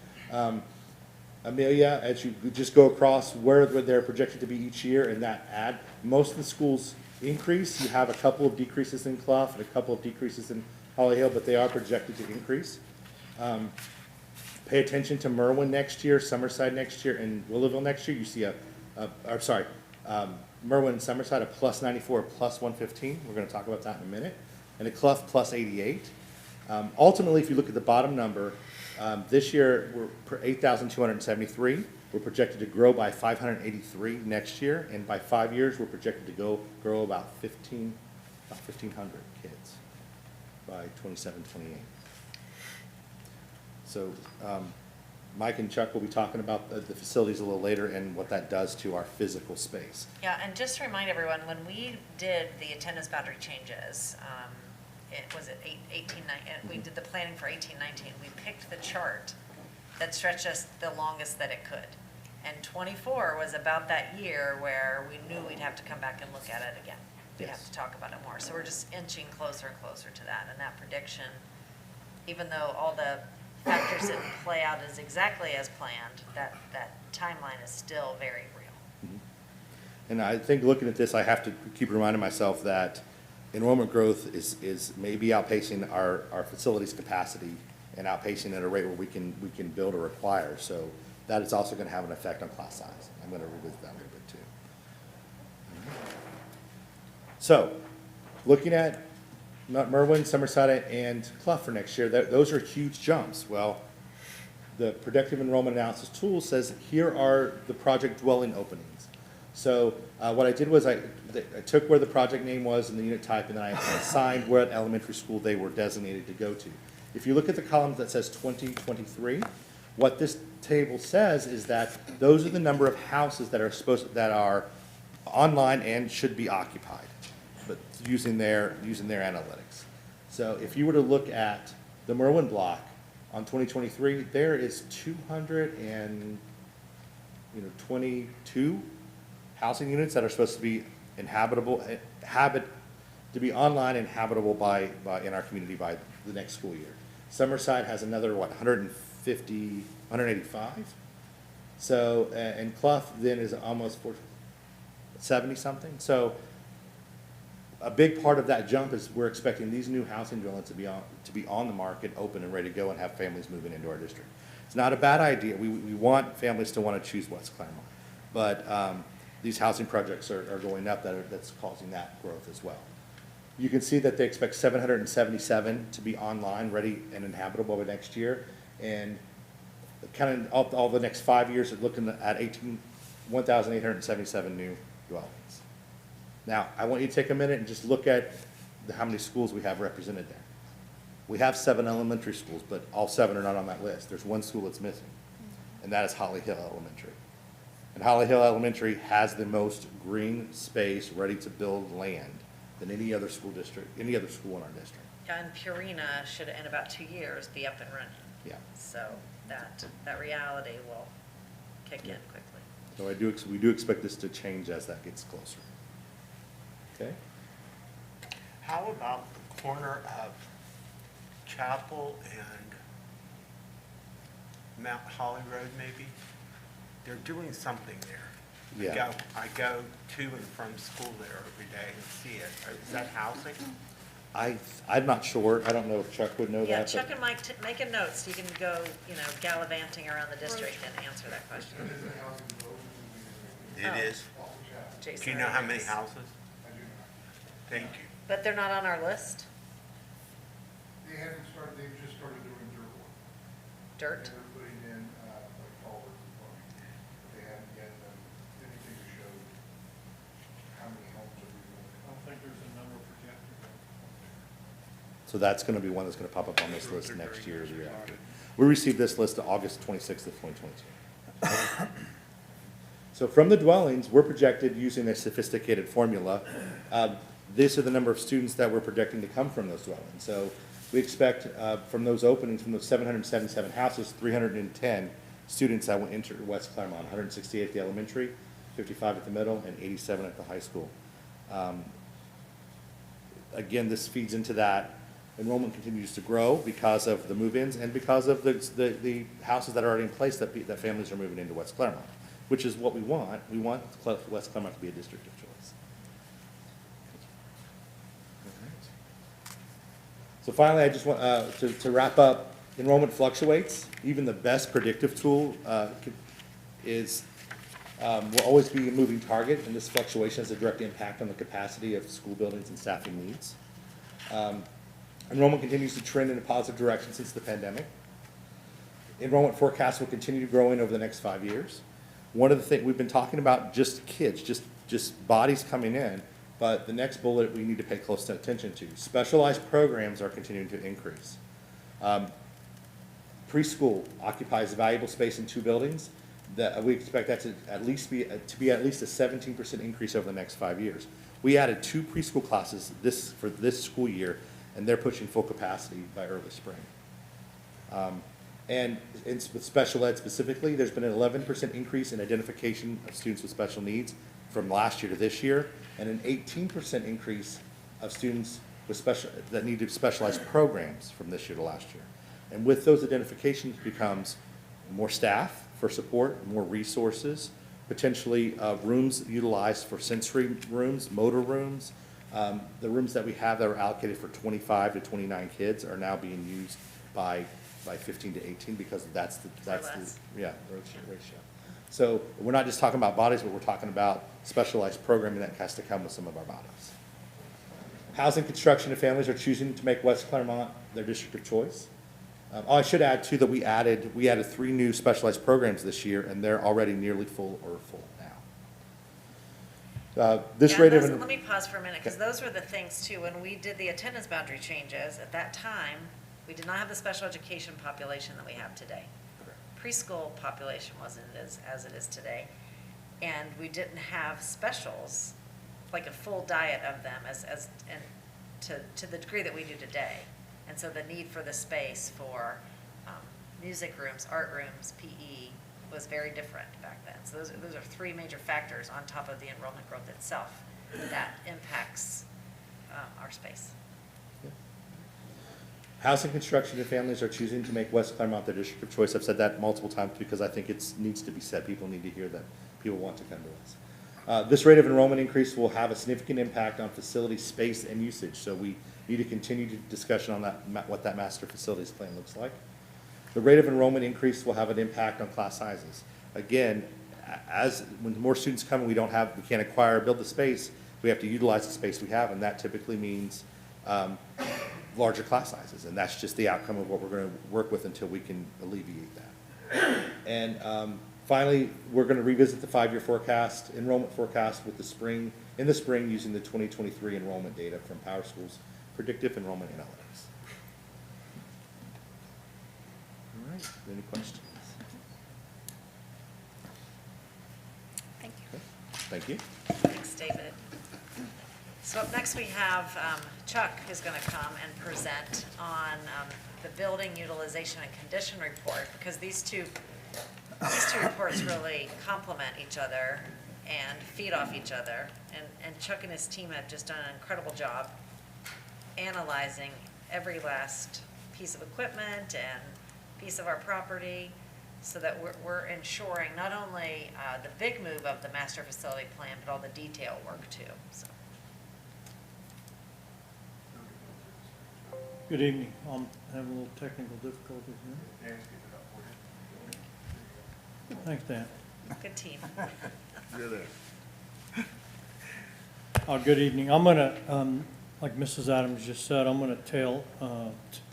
Amelia, as you just go across where they're projected to be each year and that add, most of the schools increase. You have a couple of decreases in Clough and a couple of decreases in Holly Hill, but they are projected to increase. Pay attention to Merwin next year, Summerside next year, and Willowville next year. You see Merwin and Summerside a +94, +115. We're going to talk about that in a minute. And a Clough +88. Ultimately, if you look at the bottom number, this year we're 8,273. We're projected to grow by 583 next year, and by 5 years we're projected to grow about 1,500 kids by 27, 28. So Mike and Chuck will be talking about the facilities a little later and what that does to our physical space. Yeah, and just to remind everyone, when we did the attendance boundary changes, it was at 18, we did the planning for 18-19, we picked the chart that stretched us the longest that it could. And 24 was about that year where we knew we'd have to come back and look at it again. We'd have Yes. to talk about it more. So we're just inching closer and closer to that. And that prediction, even though all the factors didn't play out as exactly as planned, that timeline is still very real. And I think looking at this, I have to keep reminding myself that enrollment growth is maybe outpacing our facilities capacity and outpacing at a rate where we can build or require. So that is also going to have an effect on class size. I'm going to revisit that a little bit too. So, looking at Merwin, Summerside, and Clough for next year, those are huge jumps. Well, the predictive enrollment analysis tool says here are the project dwelling openings. So what I did was I took where the project name was and the unit type, and then I assigned what elementary school they were designated to go to. If you look at the column that says 2023, what this table says is that those are the number of houses that are online and should be occupied, but using their analytics. So if you were to look at the Merwin block on 2023, there is 222 housing units that are supposed to be to be online and habitable in our community by the next school year. Summerside has another 185. So and Clough then is almost 70 something. So a big part of that jump is we're expecting these new housing dwellings to be on the market, open and ready to go, and have families moving into our district. It's not a bad idea. We want families to want to choose West Clermont, but these housing projects are going up. That's causing that growth as well. You can see that they expect 777 to be online, ready and inhabitable by next year, and kind of all the next 5 years are looking at 1,877 new dwellings. Now, I want you to take a minute and just look at how many schools we have represented there. We have 7 elementary schools, but all 7 are not on that list. There's one school that's missing, and that is Holly Hill Elementary. And Holly Hill Elementary has the most green space, ready to build land than any other school district, any other school in our district. And Purina should, in about 2 years, be up and running. Yeah. So that reality will kick in quickly. So we do expect this to change as that gets closer. Okay? How about the corner of Chapel and Mount Holly Road, maybe? They're doing something there. Yeah. I go to and from school there every day and see it. Is that housing? I'm not sure. I don't know if Chuck would know Yeah, that. Chuck but- and Mike, make a note so you can go, gallivanting around the district and answer that question. It Oh. is. Jason Do you know how many Rodriguez. houses? Thank you. But they're not on our list? They haven't started, they've just started doing dirt work. Dirt? They're putting in, like culverts and plumbing. They haven't yet done anything to show how many homes are being built. I don't think there's a number projected. So that's going to be one that's going to pop up on this list next year or the year after. We received this list August 26th of 2022. So from the dwellings, we're projected using a sophisticated formula. These are the number of students that we're projecting to come from those dwellings. So we expect from those openings, from those 777 houses, 310 students that will enter West Clermont, 168 at the elementary, 55 at the middle, and 87 at the high school. Again, this feeds into that. Enrollment continues to grow because of the move-ins and because of the houses that are already in place that families are moving into West Clermont, which is what we want. We want West Clermont to be a district of choice. So finally, I just want to wrap up. Enrollment fluctuates. Even the best predictive tool will always be a moving target, and this fluctuation has a direct impact on the capacity of school buildings and staffing needs. Enrollment continues to trend in a positive direction since the pandemic. Enrollment forecasts will continue growing over the next 5 years. One of the things we've been talking about, just kids, just bodies coming in, but the next bullet we need to pay close attention to. Specialized programs are continuing to increase. Preschool occupies valuable space in 2 buildings. That we expect that to at least be a 17% increase over the next 5 years. We added 2 preschool classes for this school year, and they're pushing full capacity by early spring. With special ed specifically, there's been an 11% increase in identification of students with special needs from last year to this year, and an 18% increase of students with that needed specialized programs from this year to last year. And with those identifications becomes more staff for support, more resources, potentially rooms utilized for sensory rooms, motor rooms. The rooms that we have that are allocated for 25 to 29 kids are now being used by 15 to 18 because that's the ratio. So we're not just talking about bodies, but we're talking about specialized programming that has to come with some of our bodies. Housing, construction, and families are choosing to make West Clermont their district of choice. I should add too that we added 3 new specialized programs this year, and they're already nearly full or full now. Let me pause for a minute, because those were the things too, when we did the attendance boundary changes, at that time, we did not have the special education population that we have today. Preschool population wasn't as it is today, and we didn't have specials, like a full diet of them to the degree that we do today. And so the need for the space for music rooms, art rooms, PE was very different back then. So those are 3 major factors on top of the enrollment growth itself that impacts our space. Housing, construction, and families are choosing to make West Clermont their district of choice. I've said that multiple times because I think it needs to be said. People need to hear that people want to come to us. This rate of enrollment increase will have a significant impact on facility space and usage. So we need to continue discussion on that, what that master facilities plan looks like. The rate of enrollment increase will have an impact on class sizes. Again, when more students come and we can't acquire or build the space, we have to utilize the space we have, and that typically means larger class sizes, and that's just the outcome of what we're going to work with until we can alleviate that. And finally, we're going to revisit the 5-year forecast, enrollment forecast in the spring using the 2023 enrollment data from PowerSchool's predictive enrollment analytics. All right, any questions? Thank you. Thank you. Thanks, David. So up next we have Chuck, who's going to come and present on the building utilization and condition report, because these two reports really complement each other and feed off each other. And Chuck and his team have just done an incredible job analyzing every last piece of equipment and piece of our property, so that we're ensuring not only the big move of the master facility plan, but all the detail work too. So. Good evening. I'm having a little technical difficulties here. Thanks, Dan. Good team. You're there. Good evening. I'm gonna, like Mrs. Adams just said, I'm gonna to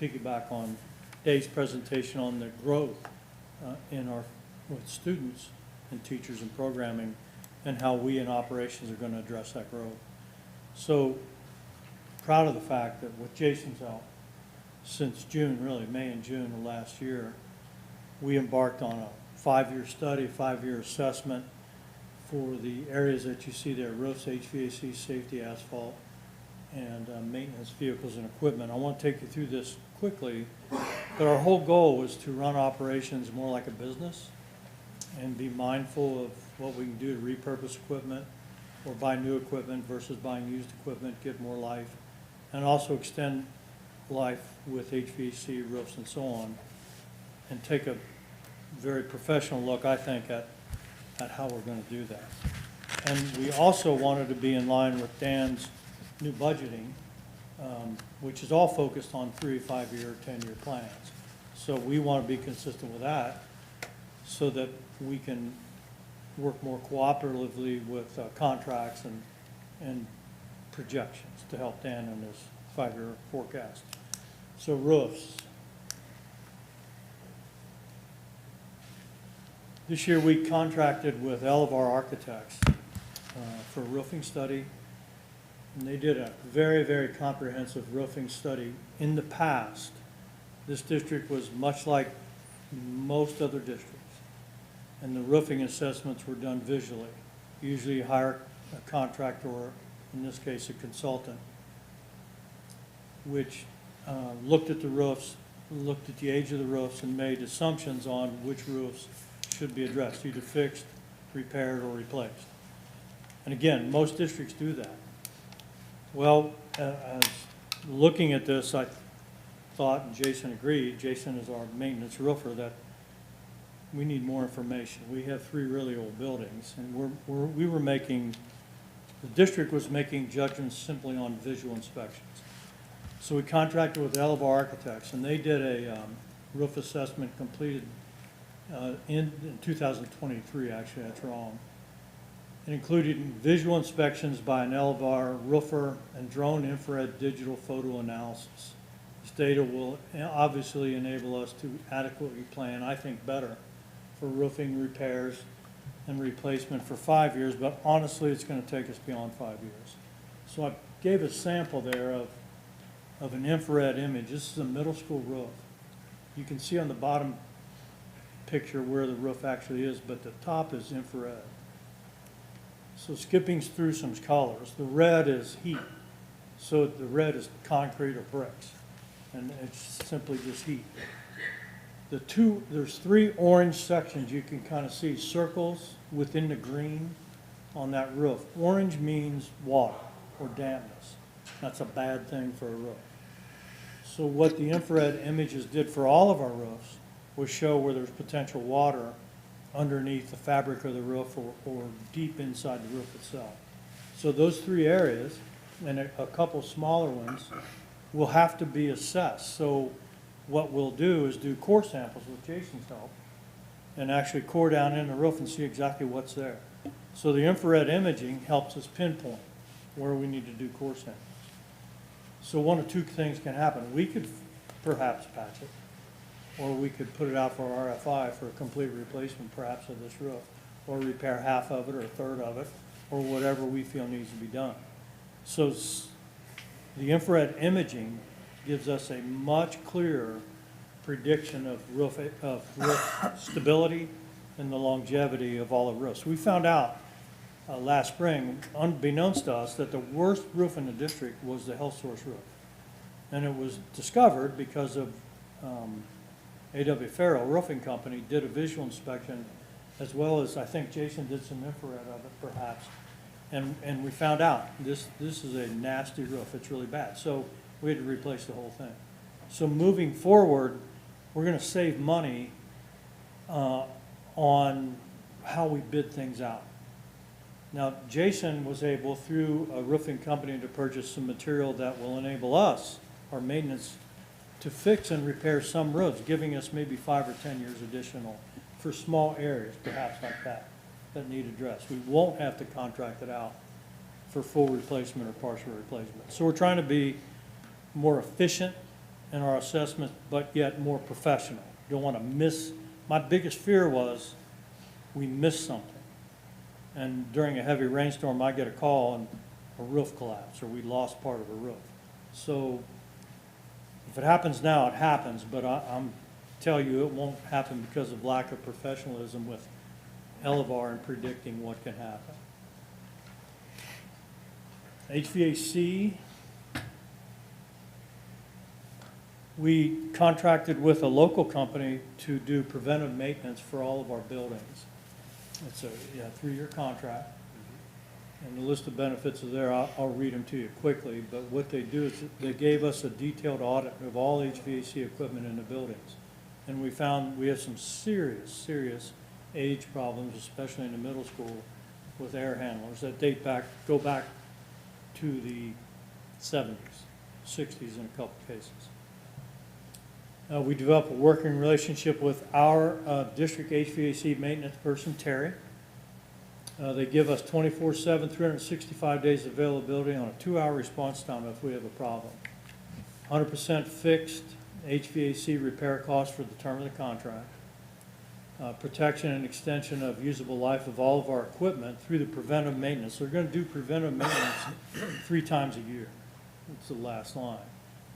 piggyback on Dave's presentation on the growth with students and teachers and programming, and how we in operations are gonna address that growth. So proud of the fact that with Jason's help, since June, really, May and June of last year, we embarked on a 5-year study, 5-year assessment for the areas that you see there: roofs, HVAC, safety, asphalt, and maintenance vehicles and equipment. I want to take you through this quickly, but our whole goal was to run operations more like a business and be mindful of what we can do to repurpose equipment or buy new equipment versus buying used equipment, get more life, and also extend life with HVAC, roofs, and so on, and take a very professional look, I think, at how we're going to do that. And we also wanted to be in line with Dan's new budgeting, which is all focused on 3, 5-year, 10-year plans. So we want to be consistent with that so that we can work more cooperatively with contracts and projections to help Dan in his 5-year forecast. So roofs. This year we contracted with Elevar Architects for a roofing study, and they did a very, very comprehensive roofing study. In the past, this district was much like most other districts. And the roofing assessments were done visually. Usually you hire a contractor, or in this case, a consultant, which looked at the roofs, looked at the age of the roofs, and made assumptions on which roofs should be addressed, either fixed, repaired, or replaced. And again, most districts do that. Well, as looking at this, I thought, and Jason agreed, Jason is our maintenance roofer, that we need more information. We have 3 really old buildings, and we were making, the district was making judgments simply on visual inspections. So we contracted with Elevar Architects, and they did a roof assessment completed in 2023, actually, that's wrong. It included visual inspections by an Elevar roofer and drone infrared digital photo analysis. This data will obviously enable us to adequately plan, I think, better for roofing repairs and replacement for 5 years, but honestly, it's going to take us beyond 5 years. So I gave a sample there of an infrared image. This is a middle school roof. You can see on the bottom picture where the roof actually is, but the top is infrared. So skipping through some colors, the red is heat. So the red is concrete or bricks, and it's simply just heat. There's 3 orange sections you can kind of see, circles within the green on that roof. Orange means water or dampness. That's a bad thing for a roof. So what the infrared images did for all of our roofs was show where there's potential water underneath the fabric of the roof or deep inside the roof itself. So those 3 areas and a couple smaller ones will have to be assessed. So what we'll do is do core samples with Jason's help and actually core down in the roof and see exactly what's there. So the infrared imaging helps us pinpoint where we need to do core samples. So one of 2 things can happen. We could perhaps patch it, or we could put it out for RFI for a complete replacement perhaps of this roof, or repair half of it or a third of it, or whatever we feel needs to be done. So the infrared imaging gives us a much clearer prediction of roof stability and the longevity of all the roofs. We found out last spring, unbeknownst to us, that the worst roof in the district was the Health Source roof. And it was discovered because of A.W. Farrell Roofing Company did a visual inspection, as well as I think Jason did some infrared of it perhaps. And we found out this is a nasty roof. It's really bad. So we had to replace the whole thing. So moving forward, we're going to save money on how we bid things out. Now, Jason was able, through a roofing company, to purchase some material that will enable us, our maintenance, to fix and repair some roads, giving us maybe 5 or 10 years additional for small areas, perhaps like that need addressed. We won't have to contract it out for full replacement or partial replacement. So we're trying to be more efficient in our assessment, but yet more professional. Don't want to miss. My biggest fear was we missed something. And during a heavy rainstorm, I get a call and a roof collapsed, or we lost part of a roof. So if it happens now, it happens, but I'm tell you it won't happen because of lack of professionalism with Elevar in predicting what can happen. HVAC, we contracted with a local company to do preventive maintenance for all of our buildings. It's a 3-year contract, and the list of benefits are there. I'll read them to you quickly, but what they do is they gave us a detailed audit of all HVAC equipment in the buildings, and we found we have some serious age problems, especially in the middle school, with air handlers that go back to the 70s, 60s in a couple cases. We developed a working relationship with our district HVAC maintenance person, Terry. They give us 24/7, 365 days availability on a 2-hour response time if we have a problem. 100% fixed HVAC repair costs for the term of the contract. Protection and extension of usable life of all of our equipment through the preventive maintenance. They're going to do preventive maintenance 3 times a year. It's the last line.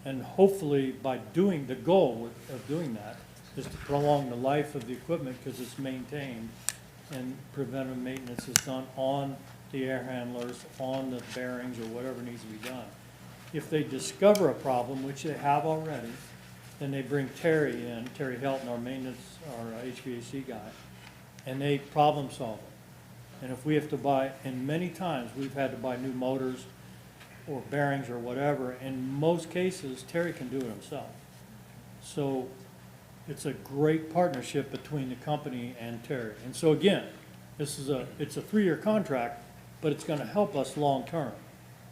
And hopefully by doing the goal of doing that is to prolong the life of the equipment because it's maintained, and preventive maintenance is done on the air handlers, on the bearings, or whatever needs to be done. If they discover a problem, which they have already, then they bring Terry in, Terry Helton, our maintenance, our HVAC guy, and they problem solve it. And if we have to buy, and many times we've had to buy new motors or bearings or whatever, in most cases, Terry can do it himself. So it's a great partnership between the company and Terry. And so again, it's a 3-year contract, but it's gonna help us long-term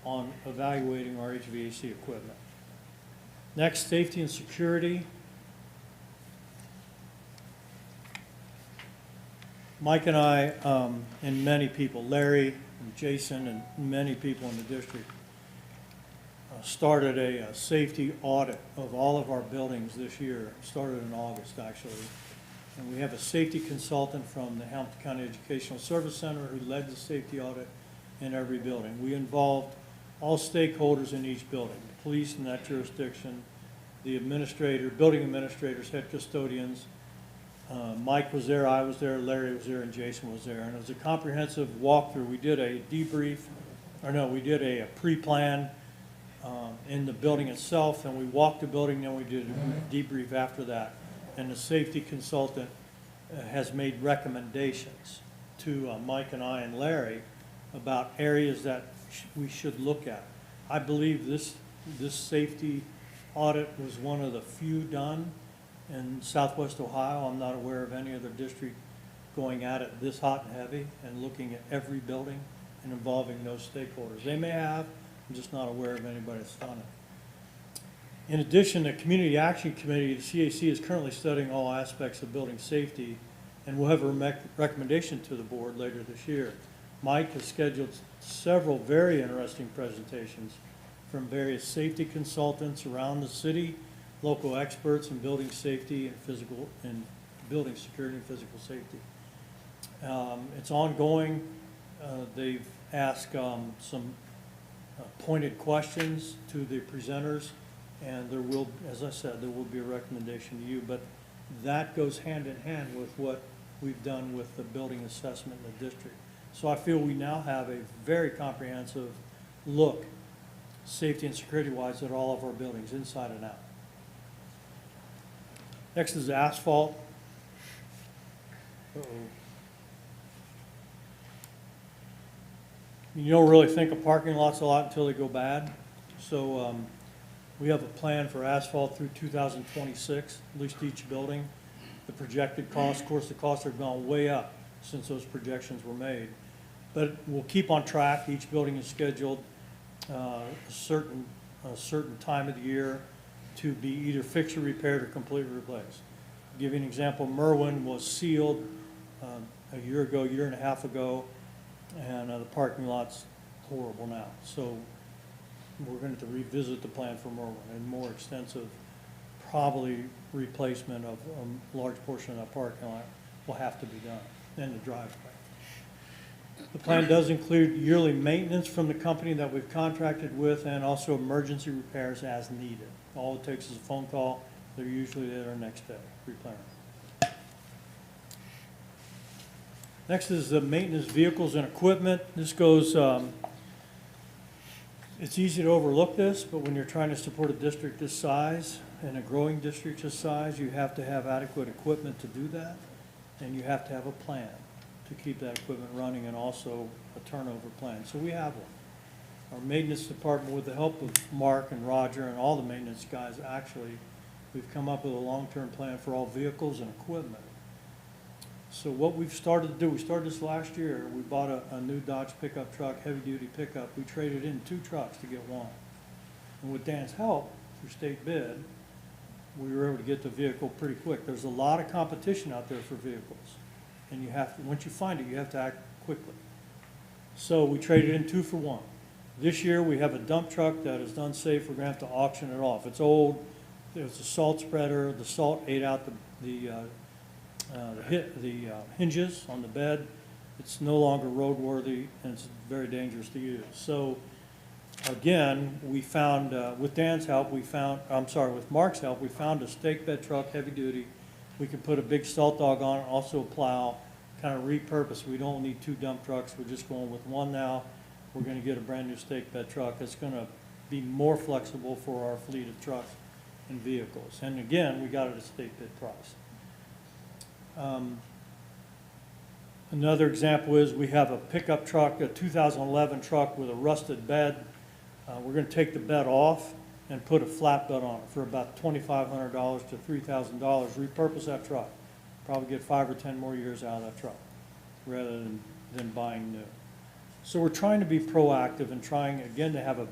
on evaluating our HVAC equipment. Next, safety and security. Mike and I, and many people, Larry and Jason and many people in the district, started a safety audit of all of our buildings this year. Started in August, actually. And we have a safety consultant from the Hamilton County Educational Service Center who led the safety audit in every building. We involved all stakeholders in each building, the police in that jurisdiction, the administrator, building administrators, head custodians. Mike was there, I was there, Larry was there, and Jason was there. And it was a comprehensive walkthrough. We did a debrief, we did a pre-plan in the building itself, and we walked the building, then we did a debrief after that. And the safety consultant has made recommendations to Mike and I and Larry about areas that we should look at. I believe this safety audit was one of the few done in Southwest Ohio. I'm not aware of any other district going at it this hot and heavy and looking at every building and involving those stakeholders. They may have, I'm just not aware of anybody that's done it. In addition, the Community Action Committee, the CAC, is currently studying all aspects of building safety, and we'll have a recommendation to the board later this year. Mike has scheduled several very interesting presentations from various safety consultants around the city, local experts in building safety and building security and physical safety. It's ongoing. They've asked some pointed questions to the presenters, and there will, as I said, there will be a recommendation to you, but that goes hand in hand with what we've done with the building assessment in the district. So I feel we now have a very comprehensive look, safety and security-wise, at all of our buildings, inside and out. Next is asphalt. You don't really think of parking lots a lot until they go bad. So we have a plan for asphalt through 2026, at least each building. The projected cost, of course, the costs have gone way up since those projections were made. But we'll keep on track. Each building is scheduled a certain time of the year to be either fixed or repaired or completely replaced. I'll give you an example. Merwin was sealed a year and a half ago, and the parking lot's horrible now. So we're going to revisit the plan for Merwin, and more extensive, probably replacement of a large portion of that parking lot will have to be done, and the driveway. The plan does include yearly maintenance from the company that we've contracted with, and also emergency repairs as needed. All it takes is a phone call. They're usually there next day, repairing. Next is the maintenance vehicles and equipment. This goes, it's easy to overlook this, but when you're trying to support a district this size and a growing district this size, you have to have adequate equipment to do that, and you have to have a plan to keep that equipment running, and also a turnover plan. So we have one. Our maintenance department, with the help of Mark and Roger and all the maintenance guys, actually, we've come up with a long-term plan for all vehicles and equipment. So what we've started to do, we started this last year. We bought a new Dodge pickup truck, heavy-duty pickup. We traded in 2 trucks to get one. And with Dan's help, through state bid, we were able to get the vehicle pretty quick. There's a lot of competition out there for vehicles. And you have to, once you find it, you have to act quickly. So we traded in 2 for 1. This year, we have a dump truck that is unsafe. We're going to have to auction it off. It's old. There's a salt spreader. The salt ate out the hinges on the bed. It's no longer roadworthy, and it's very dangerous to use. So again, we found, with Dan's help, with Mark's help, we found a stake bed truck, heavy duty, We can put a big salt dog on it, also plow, kind of repurpose. We don't need 2 dump trucks, we're just going with 1 now. We're gonna get a brand new stake bed truck. It's gonna be more flexible for our fleet of trucks and vehicles. And again, we got it at a state bid price. Another example is we have a pickup truck, a 2011 truck with a rusted bed. We're gonna take the bed off and put a flat bed on it for about $2,500 to $3,000. Repurpose that truck. Probably get 5 or 10 more years out of that truck rather than buying new. So we're trying to be proactive and trying, again, to have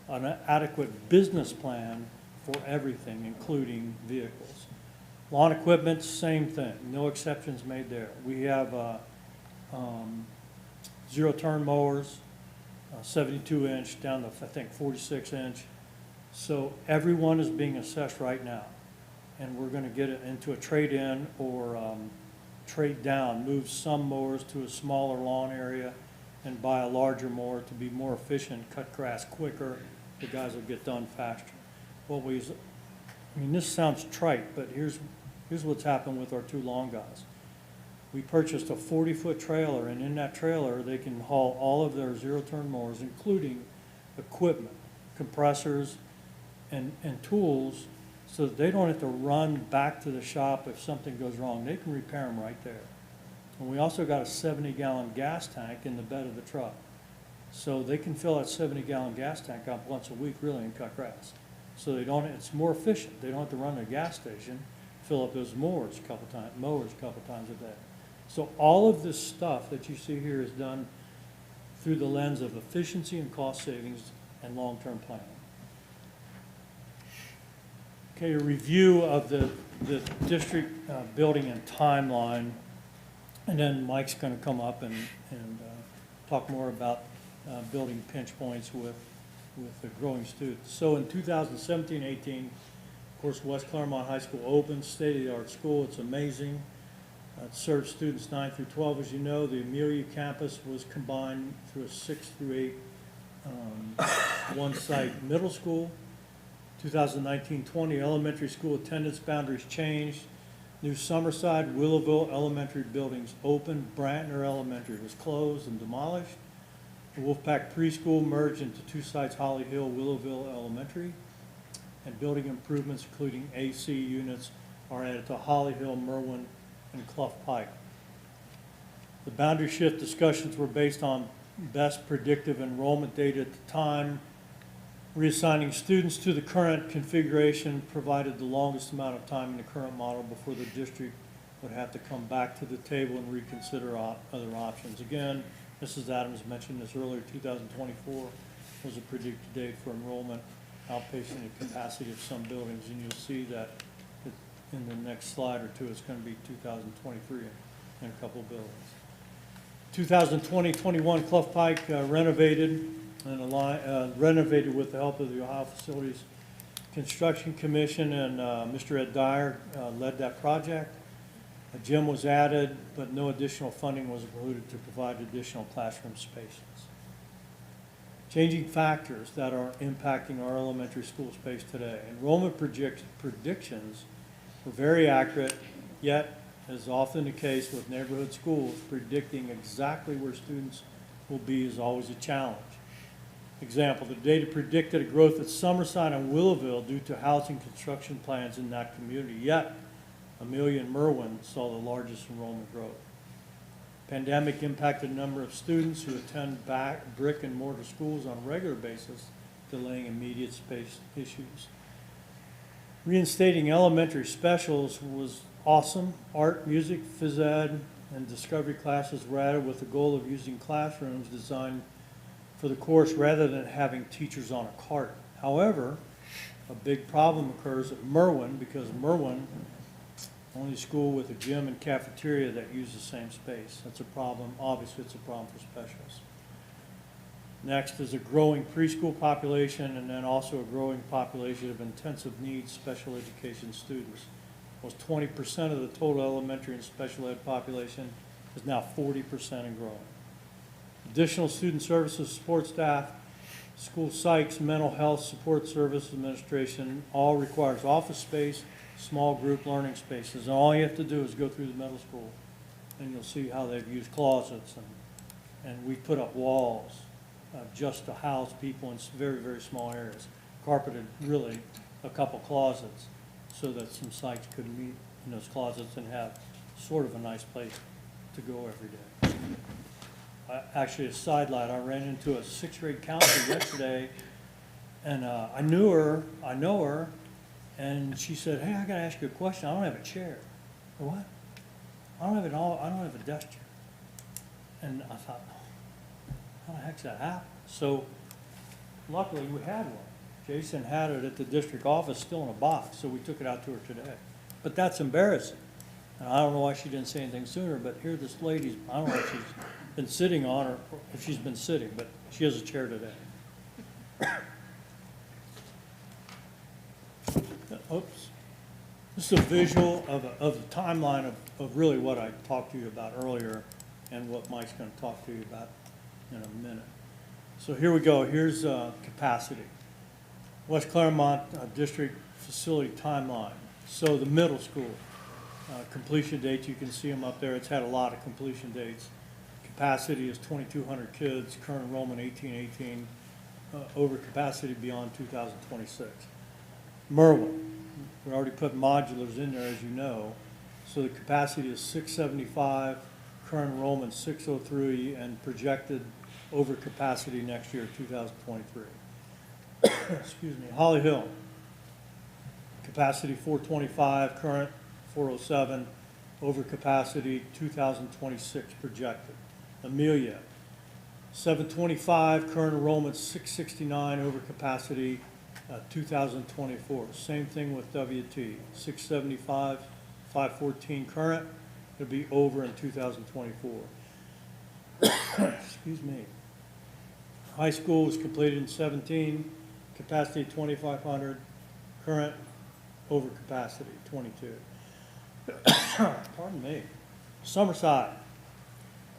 an adequate business plan for everything, including vehicles. Lawn equipment, same thing, no exceptions made there. We have zero-turn mowers, 72-inch down to, I think, 46-inch. So everyone is being assessed right now, and we're going to get it into a trade-in or trade down, move some mowers to a smaller lawn area and buy a larger mower to be more efficient, cut grass quicker. The guys will get done faster. This sounds trite, but here's what's happened with our 2 lawn guys. We purchased a 40-foot trailer, and in that trailer, they can haul all of their zero-turn mowers, including equipment, compressors, and tools, so that they don't have to run back to the shop if something goes wrong. They can repair them right there. And we also got a 70-gallon gas tank in the bed of the truck. So they can fill that 70-gallon gas tank up once a week, really, and cut grass. So it's more efficient. They don't have to run to a gas station, fill up those mowers a couple times a day. So all of this stuff that you see here is done through the lens of efficiency and cost savings and long-term planning. Okay, a review of the district building and timeline, and then Mike's going to come up and talk more about building pinch points with the growing students. So in 2017-18, of course, West Clermont High School opened, state-of-the-art school. It's amazing. It serves students 9 through 12, as you know. The Amelia campus was combined through a 6 through 8 one-site middle school. 2019-20, elementary school attendance boundaries changed. New Summerside, Willowville elementary buildings opened. Brantner Elementary was closed and demolished. The Wolfpack preschool merged into 2 sites, Holly Hill, Willowville Elementary. And building improvements, including AC units, are added to Holly Hill, Merwin, and Clough Pike. The boundary shift discussions were based on best predictive enrollment data at the time. Reassigning students to the current configuration provided the longest amount of time in the current model before the district would have to come back to the table and reconsider other options. Again, Mrs. Adams mentioned this earlier, 2024 was a predicted date for enrollment, outpacing the capacity of some buildings, and you'll see that in the next slide or two, it's going to be 2023 in a couple buildings. 2020-21, Clough Pike renovated with the help of the Ohio Facilities Construction Commission, and Mr. Ed Dyer led that project. A gym was added, but no additional funding was included to provide additional classroom spaces. Changing factors that are impacting our elementary school space today. Enrollment predictions were very accurate, yet, as often the case with neighborhood schools, predicting exactly where students will be is always a challenge. Example, the data predicted a growth at Summerside and Willowville due to housing construction plans in that community, yet Amelia and Merwin saw the largest enrollment growth. Pandemic impacted the number of students who attend brick and mortar schools on a regular basis, delaying immediate space issues. Reinstating elementary specials was awesome. Art, music, phys ed, and discovery classes were added with the goal of using classrooms designed for the course rather than having teachers on a cart. However, a big problem occurs at Merwin because Merwin, only school with a gym and cafeteria that use the same space. That's a problem. Obviously, it's a problem for specialists. Next is a growing preschool population, and then also a growing population of intensive needs special education students. Was 20% of the total elementary and special ed population is now 40% and growing. Additional student services, support staff, school psychs, mental health support service administration all requires office space, small group learning spaces. And all you have to do is go through the middle school, and you'll see how they've used closets, and we put up walls just to house people in very, very small areas. Carpeted really a couple closets so that some sites could meet in those closets and have sort of a nice place to go every day. Actually, a sidelight, I ran into a sixth grade counselor yesterday, and I know her, and she said, "Hey, I gotta ask you a question. I don't have a chair." I said, "What?" I don't have a desk chair. And I thought, how the heck's that happen? So luckily we had one. Jason had it at the district office, still in a box, so we took it out to her today. But that's embarrassing. And I don't know why she didn't say anything sooner, but here this lady's, I don't know if she's been sitting on or if she's been sitting, but she has a chair today. Oops. This is a visual of the timeline of really what I talked to you about earlier and what Mike's going to talk to you about in a minute. So here we go. Here's capacity. West Clermont District Facility Timeline. So the middle school completion dates, you can see them up there. It's had a lot of completion dates. Capacity is 2,200 kids, current enrollment 1818, over capacity beyond 2026. Merwin, we already put modulars in there, as you know. So the capacity is 675, current enrollment 603, and projected over capacity next year, 2023. Excuse me. Holly Hill, capacity 425, current 407, over capacity 2026 projected. Amelia, 725, current enrollment 669, over capacity 2024. Same thing with WT, 675, 514 current, it'll be over in 2024. Excuse me. High school was completed in 17, capacity 2,500, current over capacity 22. Pardon me. Summerside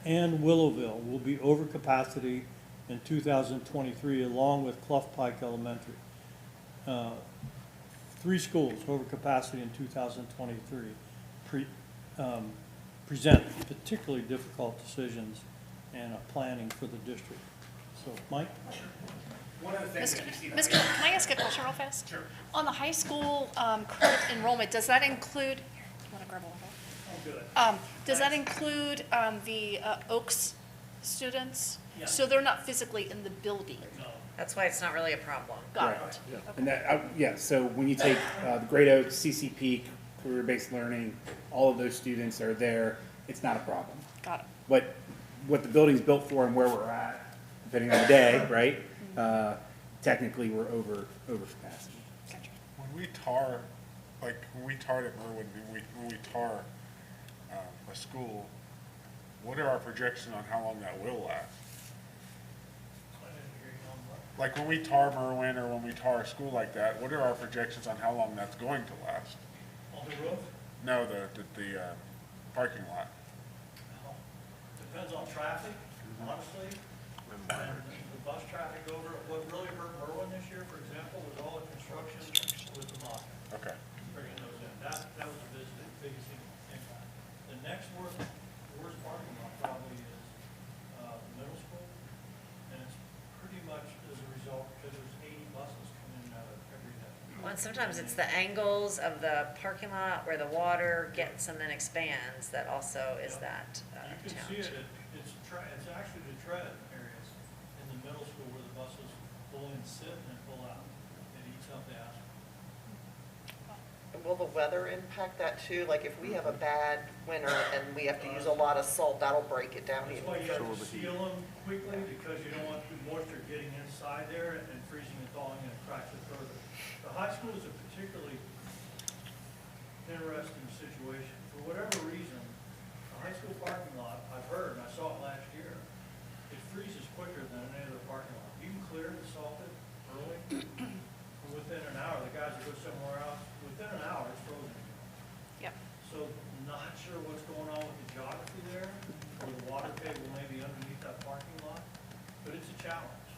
and Willowville will be over capacity in 2023, along with Clough Pike Elementary. 3 schools over capacity in 2023 present particularly difficult decisions and planning for the district. So, Mike? One of the things that you see. Mr. Can I ask a question real fast? Sure. On the high school current enrollment, does that include, do you want to grab a water? Does that include the Oaks students? Yeah. So they're not physically in the building? No. That's why it's not really a problem. Got Correct. it. And that, yeah, so when you take the Great Oaks, CC Peak, career-based learning, all of those students are there, it's not a problem. Got it. What the building's built for and where we're at, depending on the day, right? Technically, we're over capacity. Gotcha. When we tar, like, when we tarred at Merwin, when we tar a school, what are our projections on how long that will last? Like, when we tar Merwin or when we tar a school like that, what are our projections on how long that's going to last? On the roof? No, the parking lot. Depends on traffic, honestly. And the bus traffic over, what really hurt Merwin this year, for example, was all the construction with the mock. Okay. Bringing those in. That was the biggest impact. The next worst parking lot probably is the middle school. And it's pretty much as a result because there's 80 buses coming in and out of every day. Well, and sometimes it's the angles of the parking lot where the water gets and then expands that also is that You can see challenge. it's actually the tread areas in the middle school where the buses pull in, sit, and then pull out. It eats up the asphalt. Will the weather impact that too? Like if we have a bad winter and we have to use a lot of salt, that'll break it down That's even why you have further. to seal them quickly, because you don't want the moisture getting inside there and freezing and thawing and it cracks it further. The high school is a particularly interesting situation. For whatever reason, the high school parking lot, I've heard, and I saw it last year, it freezes quicker than any other parking lot. You can clear it, salt it early, and within an hour, the guys that go somewhere else, within an hour, it's frozen. Yep. So not sure what's going on with the geography there, or the water table maybe underneath that parking lot, but it's a challenge.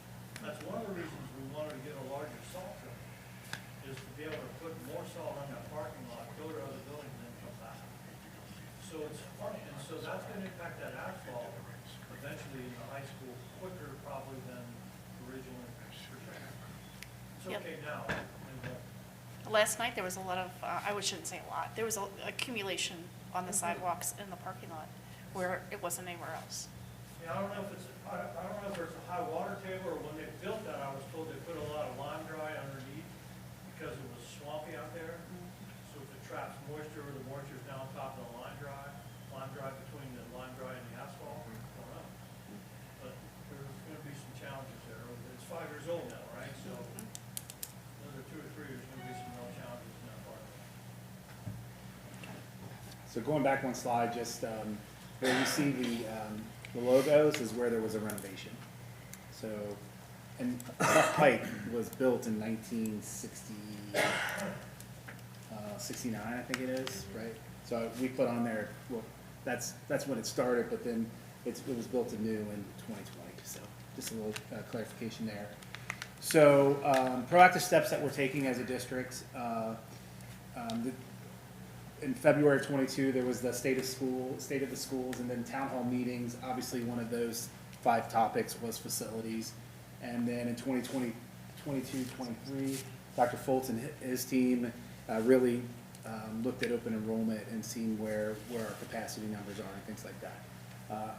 That's one of the reasons we wanted to get a larger salt film. is to be able to put more salt on that parking lot, go to other buildings, and then come back. So it's hard, and so that's gonna impact that asphalt eventually in the high school quicker probably than originally projected. It's Yep. okay now. Last night, there was a lot of, I shouldn't say a lot, there was a accumulation on the sidewalks in the parking lot where it wasn't anywhere else. Yeah, I don't know if it's, I don't know if there's a high water table, or when they built that, I was told they put a lot of lime dry underneath because it was swampy out there. So if it traps moisture, the moisture's now on top of the lime dry between the lime dry and the asphalt, I don't know. But there's gonna be some challenges there. It's 5 years old now, right? So another 2 or 3 years, gonna be some real challenges in that part. So going back one slide, just where you see the logos is where there was a renovation. So, and Cleft Pike was built in 1969, I think it is, right? So we put on there, well, that's when it started, but then it was built anew in 2020. So just a little clarification there. So proactive steps that we're taking as a district. In February of '22, there was the state of the schools, and then town hall meetings. Obviously, one of those 5 topics was facilities. And then in 2022-23, Dr. Foltz and his team really looked at open enrollment and seen where our capacity numbers are and things like that.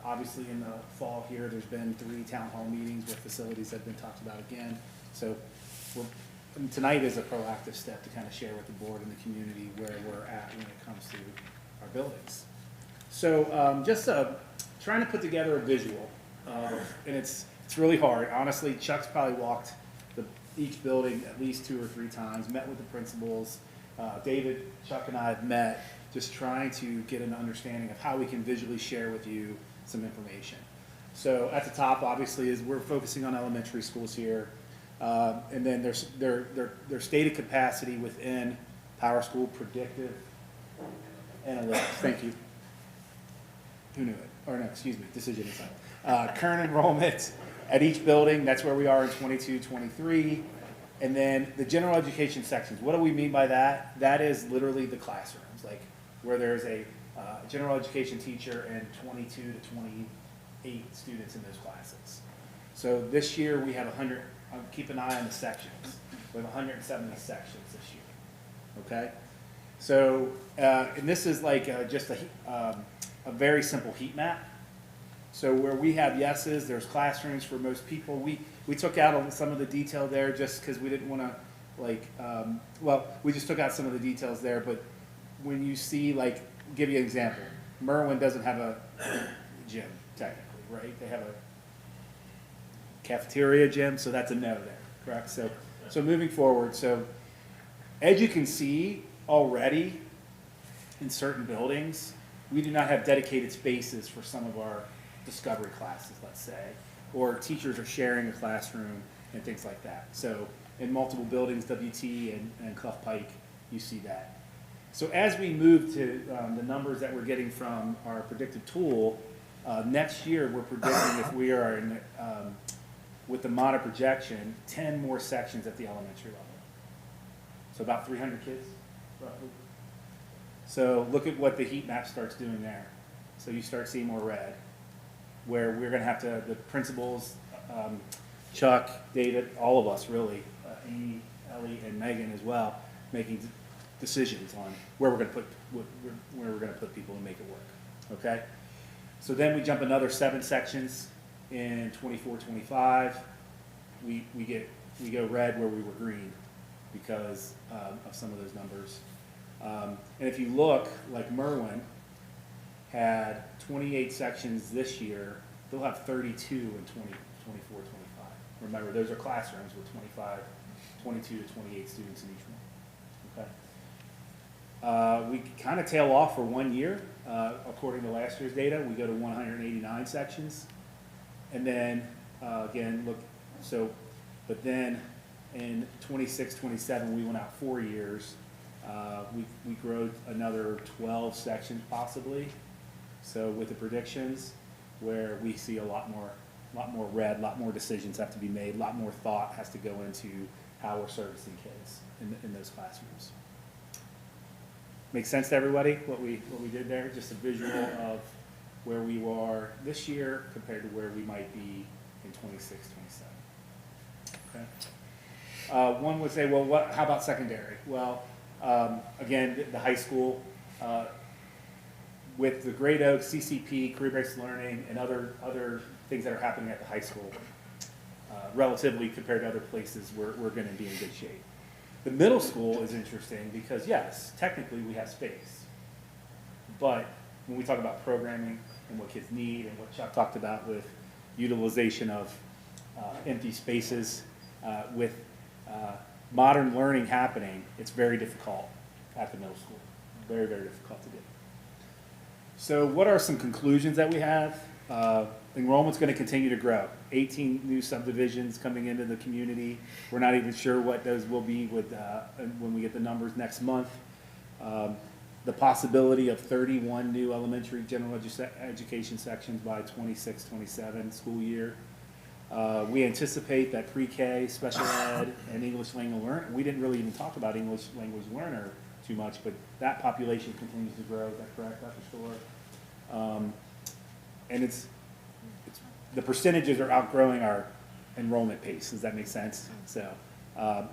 Obviously, in the fall here, there's been 3 town hall meetings where facilities have been talked about again. So tonight is a proactive step to kind of share with the board and the community where we're at when it comes to our buildings. So just trying to put together a visual, and it's really hard. Honestly, Chuck's probably walked each building at least 2 or 3 times, met with the principals. David, Chuck, and I have met just trying to get an understanding of how we can visually share with you some information. So at the top, obviously, is we're focusing on elementary schools here. And then there's their stated capacity within Power School predictive analytics. Thank you. Who knew it? Or no, excuse me, decision insight. Current enrollment at each building, that's where we are in 22-23. And then the general education sections. What do we mean by that? That is literally the classrooms, like where there's a general education teacher and 22 to 28 students in those classes. So this year we have 100. Keep an eye on the sections. We have 170 sections this year. Okay, so and this is like just a very simple heat map. So where we have yeses, there's classrooms for most people. We took out some of the detail there just because we didn't want to we just took out some of the details there. But when you see, like, give you an example, Merwin doesn't have a gym technically, right? They have a cafeteria gym, so that's a no there, correct? So moving forward, so as you can see already in certain buildings, we do not have dedicated spaces for some of our discovery classes, let's say, or teachers are sharing a classroom and things like that. So in multiple buildings, WT and Cleft Pike, you see that. So as we move to the numbers that we're getting from our predictive tool, next year we're predicting if we are in with the model projection, 10 more sections at the elementary level. So about 300 kids, roughly. So look at what the heat map starts doing there. So you start seeing more red, where we're gonna have to, the principals, Chuck, David, all of us really, Amy, Ellie, and Megan as well, making decisions on where we're gonna put, where we're gonna put people and make it work, okay? So then we jump another 7 sections. In 24-25, we go red where we were green because of some of those numbers. And if you look, like Merwin had 28 sections this year, they'll have 32 in 24-25. Remember, those are classrooms with 22 to 28 students in each one. Okay. We kind of tail off for 1 year. According to last year's data, we go to 189 sections. And then, again, look, so, but then in 26-27, we went out 4 years. We grew another 12 sections possibly. So with the predictions, where we see a lot more red, a lot more decisions have to be made, a lot more thought has to go into how we're servicing kids in those classrooms. Make sense to everybody, what we did there? Just a visual of where we are this year compared to where we might be in 26, 27. Okay. One would say, well, how about secondary? Well, again, the high school, with the Great Oaks, CCP, career-based learning, and other things that are happening at the high school, relatively compared to other places, we're going to be in good shape. The middle school is interesting because, yes, technically we have space. But when we talk about programming and what kids need and what Chuck talked about with utilization of empty spaces, with modern learning happening, it's very difficult at the middle school. Very, very difficult to do. So what are some conclusions that we have? Enrollment's going to continue to grow. 18 new subdivisions coming into the community. We're not even sure what those will be with when we get the numbers next month. The possibility of 31 new elementary general education sections by 26-27 school year. We anticipate that pre-K, special ed, and English language learner, we didn't really even talk about English language learner too much, but that population continues to grow. Is that correct, Dr. Storer? And it's the percentages are outgrowing our enrollment pace. Does that make sense? So,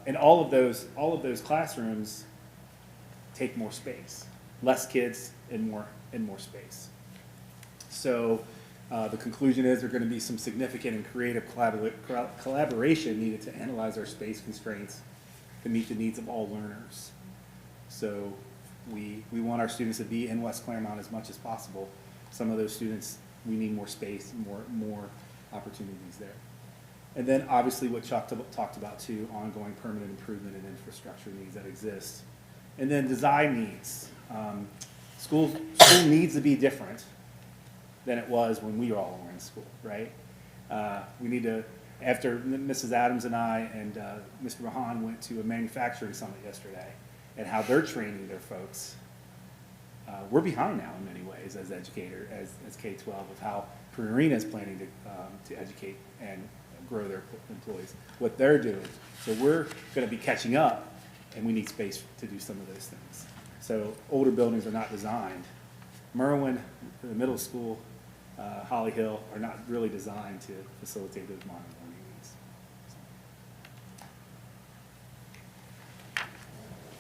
and all of those classrooms take more space, less kids and more space. So, the conclusion is there are going to be some significant and creative collaboration needed to analyze our space constraints to meet the needs of all learners. So we want our students to be in West Clermont as much as possible. Some of those students, we need more space, more opportunities there. And then obviously what Chuck talked about too, ongoing permanent improvement and infrastructure needs that exist. And then design needs. School needs to be different than it was when we all were in school, right? We need to, after Mrs. Adams and I and Mr. Mahan went to a manufacturing summit yesterday and how they're training their folks, we're behind now in many ways as educators, as K-12, of how Purina is planning to educate and grow their employees, what they're doing. So we're going to be catching up, and we need space to do some of those things. So older buildings are not designed. Merwin, the middle school, Holly Hill are not really designed to facilitate those modern learning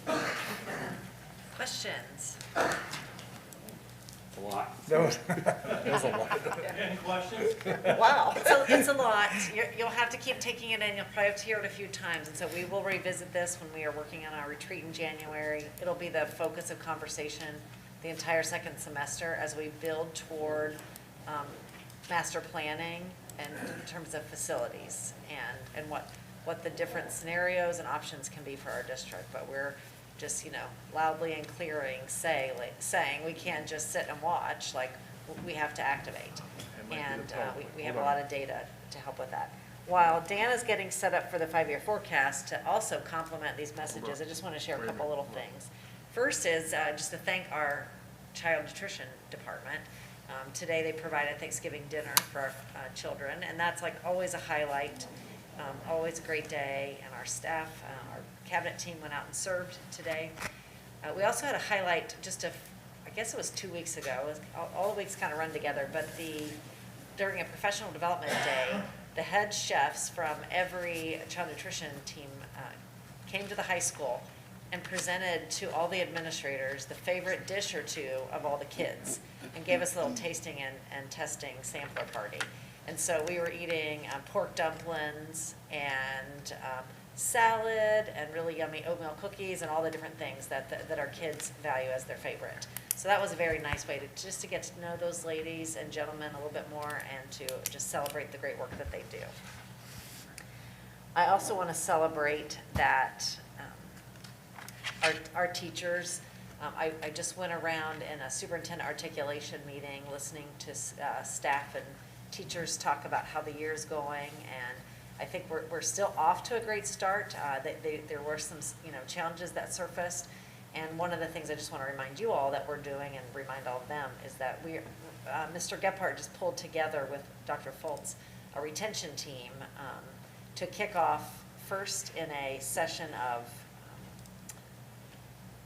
needs. Questions? A lot. Any questions? Wow. It's a lot. You'll have to keep taking it in. You'll probably have to hear it a few times. And so we will revisit this when we are working on our retreat in January. It'll be the focus of conversation the entire second semester as we build toward master planning and in terms of facilities and what the different scenarios and options can be for our district. But we're just, loudly and clearing saying we can't just sit and watch, like we have to activate. And we have a lot of data to help with that. While Dan is getting set up for the 5-year forecast to also complement these messages, I just want to share a couple little things. First is just to thank our child nutrition department. Today they provided Thanksgiving dinner for our children, and that's like always a highlight, always a great day. And our staff, our cabinet team went out and served today. We also had a highlight I guess it was 2 weeks ago. All the weeks kind of run together, but during a professional development day, the head chefs from every child nutrition team came to the high school and presented to all the administrators the favorite dish or two of all the kids and gave us a little tasting and testing sampler party. And so we were eating pork dumplings and salad and really yummy oatmeal cookies and all the different things that our kids value as their favorite. So that was a very nice way to get to know those ladies and gentlemen a little bit more and to just celebrate the great work that they do. I also want to celebrate that our teachers, I just went around in a superintendent articulation meeting listening to staff and teachers talk about how the year's going, and I think we're still off to a great start. There were some challenges that surfaced, and one of the things I just want to remind you all that we're doing and remind all of them is that Mr. Gephardt just pulled together with Dr. Foltz a retention team to kick off first in a session of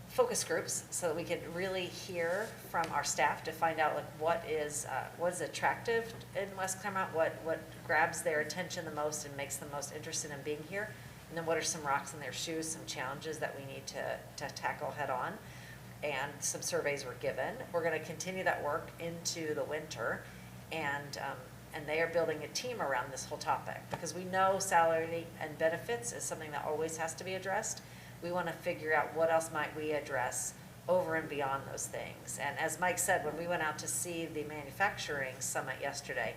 focus groups so that we could really hear from our staff to find out like what is attractive in West Clermont, what grabs their attention the most and makes them most interested in being here, and then what are some rocks in their shoes, some challenges that we need to tackle head on, and some surveys were given. We're going to continue that work into the winter, and they are building a team around this whole topic because we know salary and benefits is something that always has to be addressed. We want to figure out what else might we address over and beyond those things. And as Mike said, when we went out to see the manufacturing summit yesterday,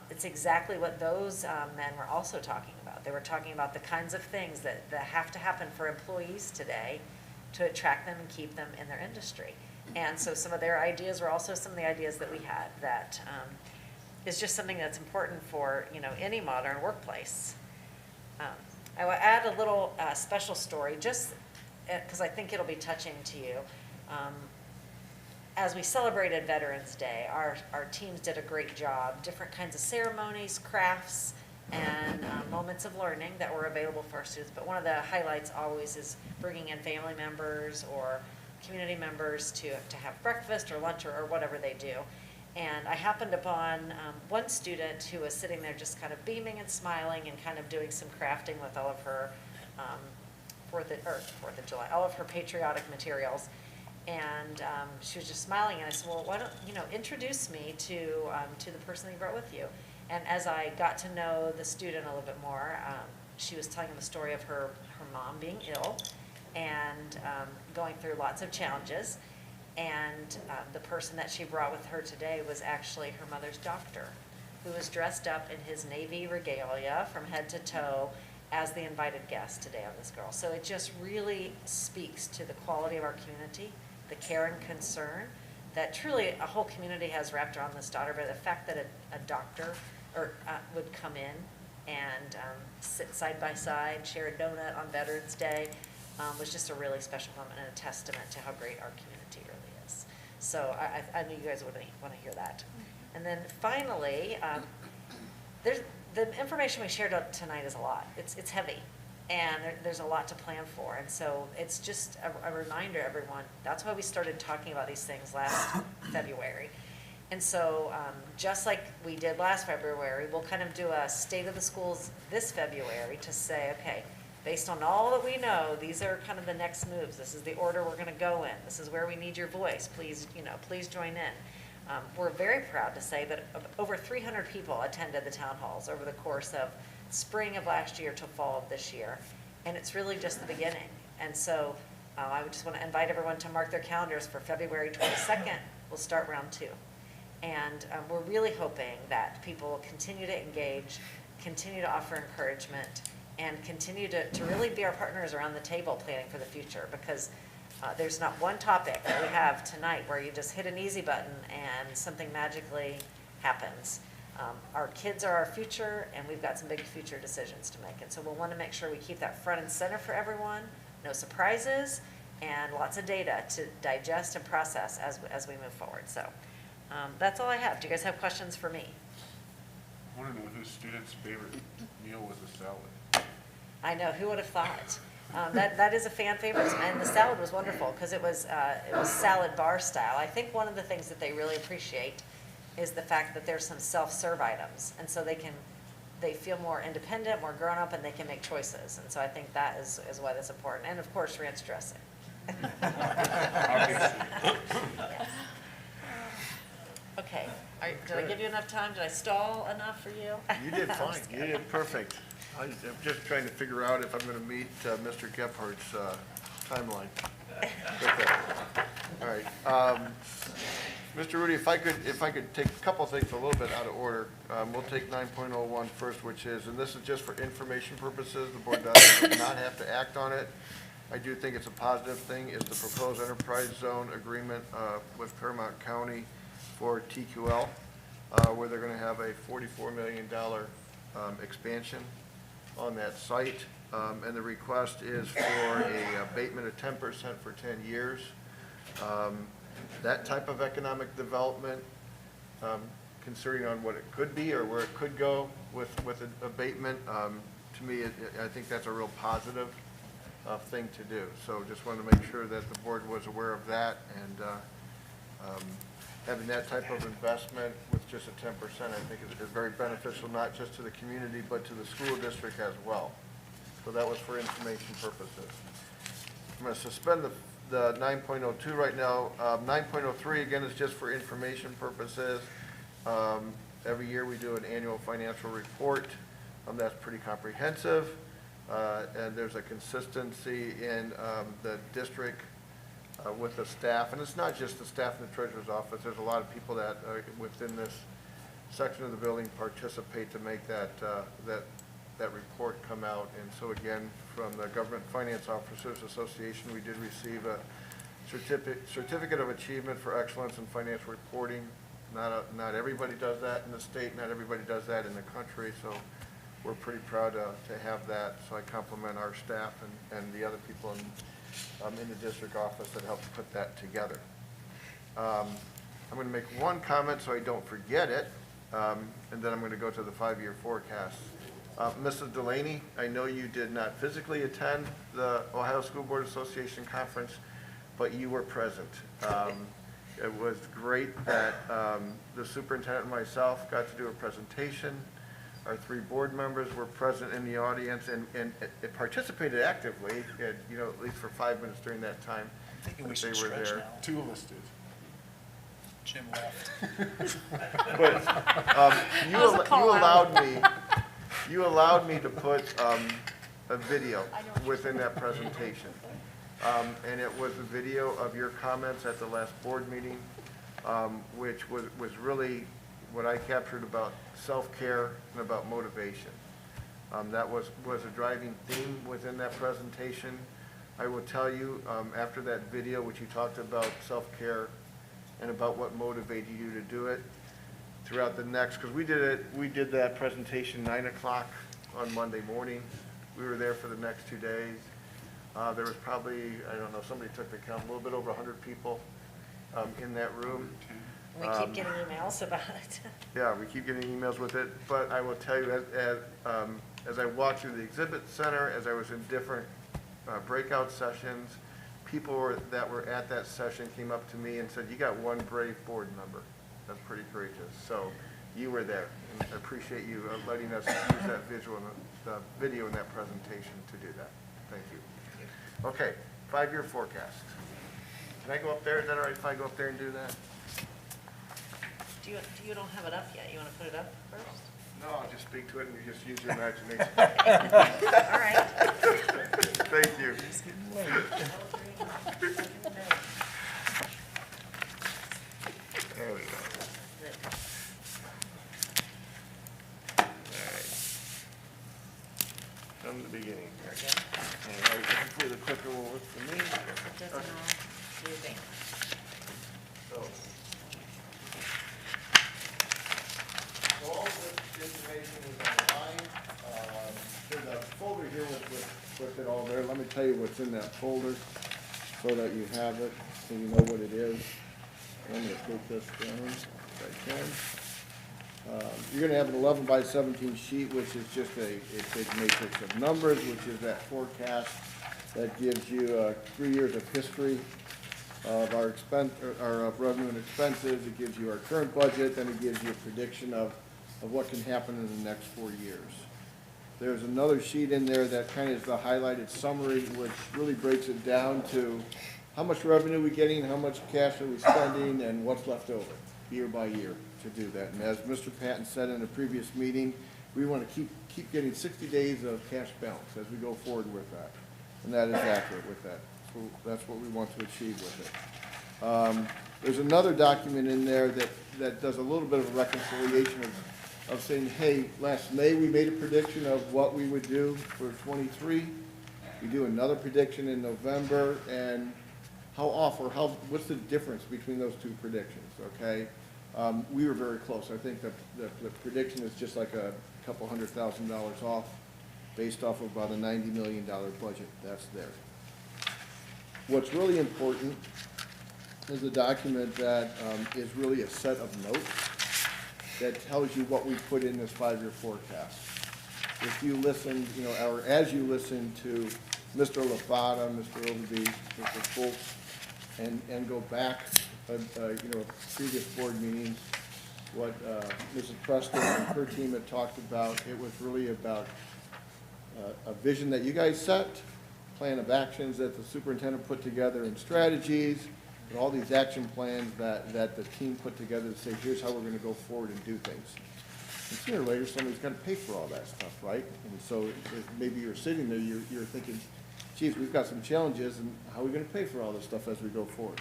it's exactly what those men were also talking about. They were talking about the kinds of things that have to happen for employees today to attract them and keep them in their industry. And so some of their ideas were also some of the ideas that we had that is just something that's important for, you know, any modern workplace. I will add a little special story just because I think it'll be touching to you. As we celebrated Veterans Day, our teams did a great job. Different kinds of ceremonies, crafts, and moments of learning that were available for our students. But one of the highlights always is bringing in family members or community members to have breakfast or lunch or whatever they do. And I happened upon one student who was sitting there just kind of beaming and smiling and kind of doing some crafting with all of her Fourth of July, all of her patriotic materials. And she was just smiling, and I said, well, why don't you introduce me to the person that you brought with you. And as I got to know the student a little bit more, she was telling him the story of her mom being ill and going through lots of challenges. And the person that she brought with her today was actually her mother's doctor, who was dressed up in his Navy regalia from head to toe as the invited guest today on this girl. So it just really speaks to the quality of our community, the care and concern that truly a whole community has wrapped around this daughter. But the fact that a doctor would come in and sit side by side, share a donut on Veterans Day was just a really special moment and a testament to how great our community really is. So I knew you guys would want to hear that. And then finally, the information we shared tonight is a lot. It's heavy, and there's a lot to plan for. And so it's just a reminder, everyone. That's why we started talking about these things last February. And so just like we did last February, we'll kind of do a state of the schools this February to say, okay, based on all that we know, these are kind of the next moves. This is the order we're going to go in. This is where we need your voice. Please, please join in. We're very proud to say that over 300 people attended the town halls over the course of spring of last year to fall of this year. And it's really just the beginning. And so I would just want to invite everyone to mark their calendars for February 22nd. We'll start round 2. And we're really hoping that people will continue to engage, continue to offer encouragement, and continue to really be our partners around the table planning for the future, because there's not one topic that we have tonight where you just hit an easy button and something magically happens. Our kids are our future, and we've got some big future decisions to make. And so we'll want to make sure we keep that front and center for everyone, no surprises, and lots of data to digest and process as we move forward. So that's all I have. Do you guys have questions for me? I want to know whose student's favorite meal was a salad. I know, who would have thought? That is a fan favorite, and the salad was wonderful because it was salad bar style. I think one of the things that they really appreciate is the fact that there's some self-serve items, and so they feel more independent, more grown up, and they can make choices. And so I think that is why that's important. And of course, ranch dressing. Okay, did I give you enough time? Did I stall enough for you? You did fine. You did perfect. I'm just trying to figure out if I'm going to meet Mr. Gephardt's timeline. All right. Mr. Rudy, if I could take a couple things a little bit out of order. We'll take 9.01 first, which is, and this is just for information purposes, the board does not have to act on it. I do think it's a positive thing, is the proposed enterprise zone agreement with Clermont County for TQL, where they're going to have a $44 million expansion on that site, and the request is for a abatement of 10% for 10 years. That type of economic development, considering on what it could be or where it could go with an abatement, to to me, I think that's a real positive thing to do. So just wanted to make sure that the board was aware of that, and having that type of investment with just a 10%, I think is very beneficial, not just to the community, but to the school district as well. So that was for information purposes. I'm going to suspend the 9.02 right now. 9.03, again, is just for information purposes. Every year we do an annual financial report. That's pretty comprehensive. And there's a consistency in the district with the staff. And it's not just the staff in the treasurer's office. There's a lot of people that within this section of the building participate to make that report come out. And so again, from the Government Finance Officers Association, we did receive a certificate of achievement for excellence in financial reporting. Not everybody does that in the state, not everybody does that in the country, so we're pretty proud to have that. So I compliment our staff and the other people in the district office that helped put that together. I'm going to make one comment so I don't forget it, and then I'm going to go to the 5-year forecast. Mrs. Delaney, I know you did not physically attend the Ohio School Board Association conference, but you were present. It was great that the superintendent and myself got to do a presentation. Our 3 board members were present in the audience and it participated actively, at least for 5 minutes during that time. I'm thinking we that should they were stretch there. now. 2 of us did. Jim left. But you allowed me to put a video within that presentation. And it was a video of your comments at the last board meeting, which was really what I captured about self-care and about motivation. That was a driving theme within that presentation. I will tell you, after that video, which you talked about self-care and about what motivated you to do it, throughout the next, because we did that presentation 9 o'clock on Monday morning. We were there for the next 2 days. There was probably, I don't know, somebody took the count, a little bit over 100 people in that room. We keep getting emails about it. Yeah, we keep getting emails with it, but I will tell you, as I walked through the exhibit center, as I was in different breakout sessions, people that were at that session came up to me and said, "You got one brave board member. That's pretty courageous." So you were there, and I appreciate you letting us use that visual, the video in that presentation to do that. Thank you. Okay, 5-year forecast. Can I go up there? Is that all right if I go up there and do that? You don't have it up yet. You want to put it up first? No, I'll just speak to it and you just use your imagination. All right. Thank you. There we go. All right. From the beginning. All right, hopefully the clicker will work for me. It doesn't all do things. So all this information is online. There's a folder here with it all there. Let me tell you what's in that folder so that you have it, so you know what it is. I'm going to take this down if I can. You're going to have an 11 by 17 sheet, which is just a big matrix of numbers, which is that forecast that gives you 3 years of history of our revenue and expenses. It gives you our current budget, then it gives you a prediction of what can happen in the next 4 years. There's another sheet in there that kind of is the highlighted summary, which really breaks it down to how much revenue we're getting, how much cash are we spending, and what's left over, year by year, to do that. And as Mr. Patton said in a previous meeting, we want to keep getting 60 days of cash balance as we go forward with that. And that is accurate with that. So that's what we want to achieve with it. There's another document in there that does a little bit of a reconciliation of saying, hey, last May we made a prediction of what we would do for 23. We do another prediction in November, and what's the difference between those 2 predictions, okay? We were very close. I think the prediction is just like a couple $100,000 off, based off of about a $90 million budget. That's there. What's really important is a document that is really a set of notes that tells you what we put in this 5-year forecast. if you listened, you know, or as you listened to Mr. LaFata, Mr. Overby, Mr. Foltz, and go back, you know, previous board meetings, what Mrs. Preston and her team had talked about, it was really about a vision that you guys set, plan of actions that the superintendent put together, and strategies, and all these action plans that the team put together to say, here's how we're going to go forward and do things. And sooner or later, somebody's got to pay for all that stuff, right? And so maybe you're sitting there, you're thinking, geez, we've got some challenges, and how are we going to pay for all this stuff as we go forward?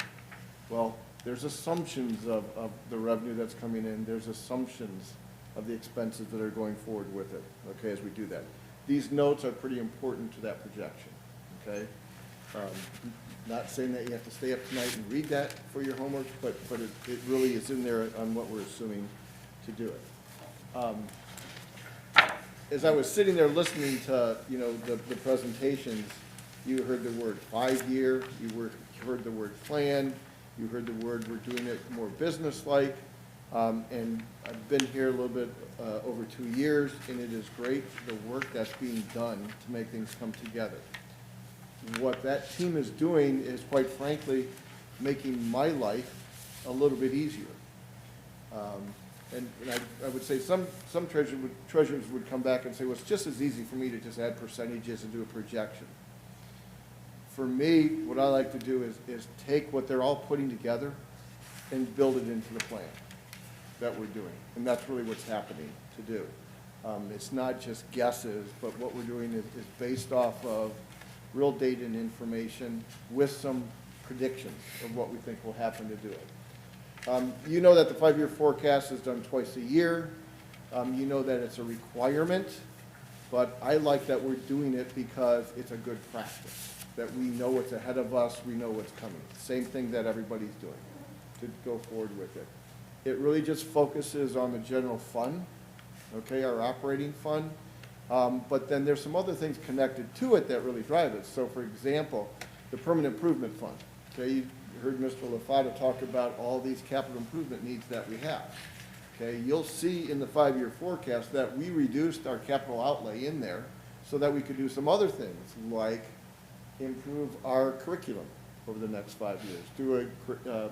Well, there's assumptions of the revenue that's coming in. There's assumptions of the expenses that are going forward with it, okay, as we do that. These notes are pretty important to that projection, okay? Not saying that you have to stay up tonight and read that for your homework, but it really is in there on what we're assuming to do it. As I was sitting there listening to, you know, the presentations, you heard the word 5-year, you heard the word plan, you heard the word we're doing it more business-like, and I've been here a little bit over 2 years, and it is great, the work that's being done to make things come together. What that team is doing is, quite frankly, making my life a little bit easier. And I would say some treasurers would come back and say, well, it's just as easy for me to just add percentages and do a projection. For me, what I like to do is take what they're all putting together and build it into the plan that we're doing. And that's really what's happening to do. It's not just guesses, but what we're doing is based off of real data and information with some predictions of what we think will happen to do it. You know that the 5-year forecast is done twice a year. You know that it's a requirement, but I like that we're doing it because it's a good practice, that we know what's ahead of us, we know what's coming. Same thing that everybody's doing to go forward with it. It really just focuses on the general fund, okay, our operating fund, but then there's some other things connected to it that really drive it. So for example, the permanent improvement fund, okay, you heard Mr. LaFata talk about all these capital improvement needs that we have. Okay, you'll see in the 5-year forecast that we reduced our capital outlay in there so that we could do some other things, like improve our curriculum over the next 5 years, do a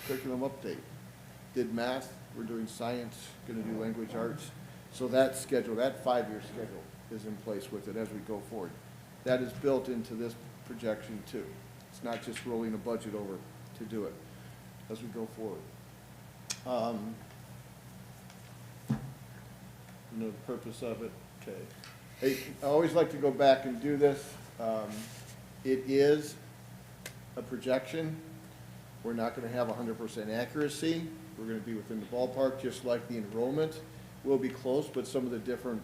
curriculum update. Did math, we're doing science, going to do language arts. So that schedule, that 5-year schedule is in place with it as we go forward. That is built into this projection too. It's not just rolling a budget over to do it as we go forward. You know the purpose of it, okay. Hey, I always like to go back and do this. It is a projection. We're not going to have 100% accuracy. We're going to be within the ballpark, just like the enrollment will be close, but some of the different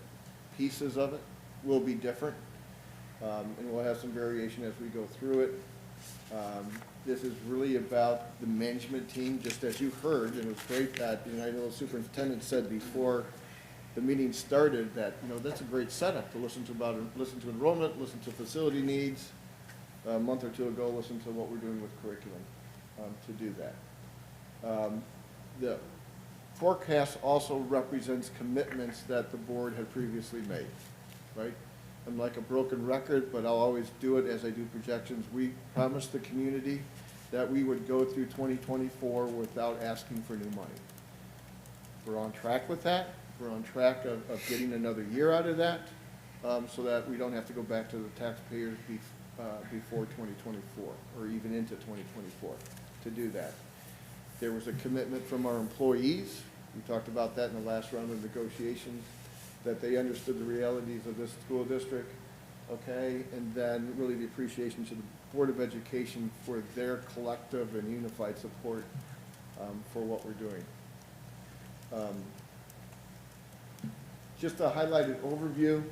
pieces of it will be different. And we'll have some variation as we go through it. This is really about the management team, just as you heard, and it was great that, you know, I know the superintendent said before the meeting started that, you know, that's a great setup to listen to enrollment, listen to facility needs. A month or two ago, listen to what we're doing with curriculum to do that. The forecast also represents commitments that the board had previously made, right? I'm like a broken record, but I'll always do it as I do projections. We promised the community that we would go through 2024 without asking for new money. We're on track with that. We're on track of getting another year out of that so that we don't have to go back to the taxpayers before 2024 or even into 2024 to do that. There was a commitment from our employees. We talked about that in the last round of negotiations, that they understood the realities of this school district, okay? And then really the appreciation to the Board of Education for their collective and unified support for what we're doing. Just a highlighted overview,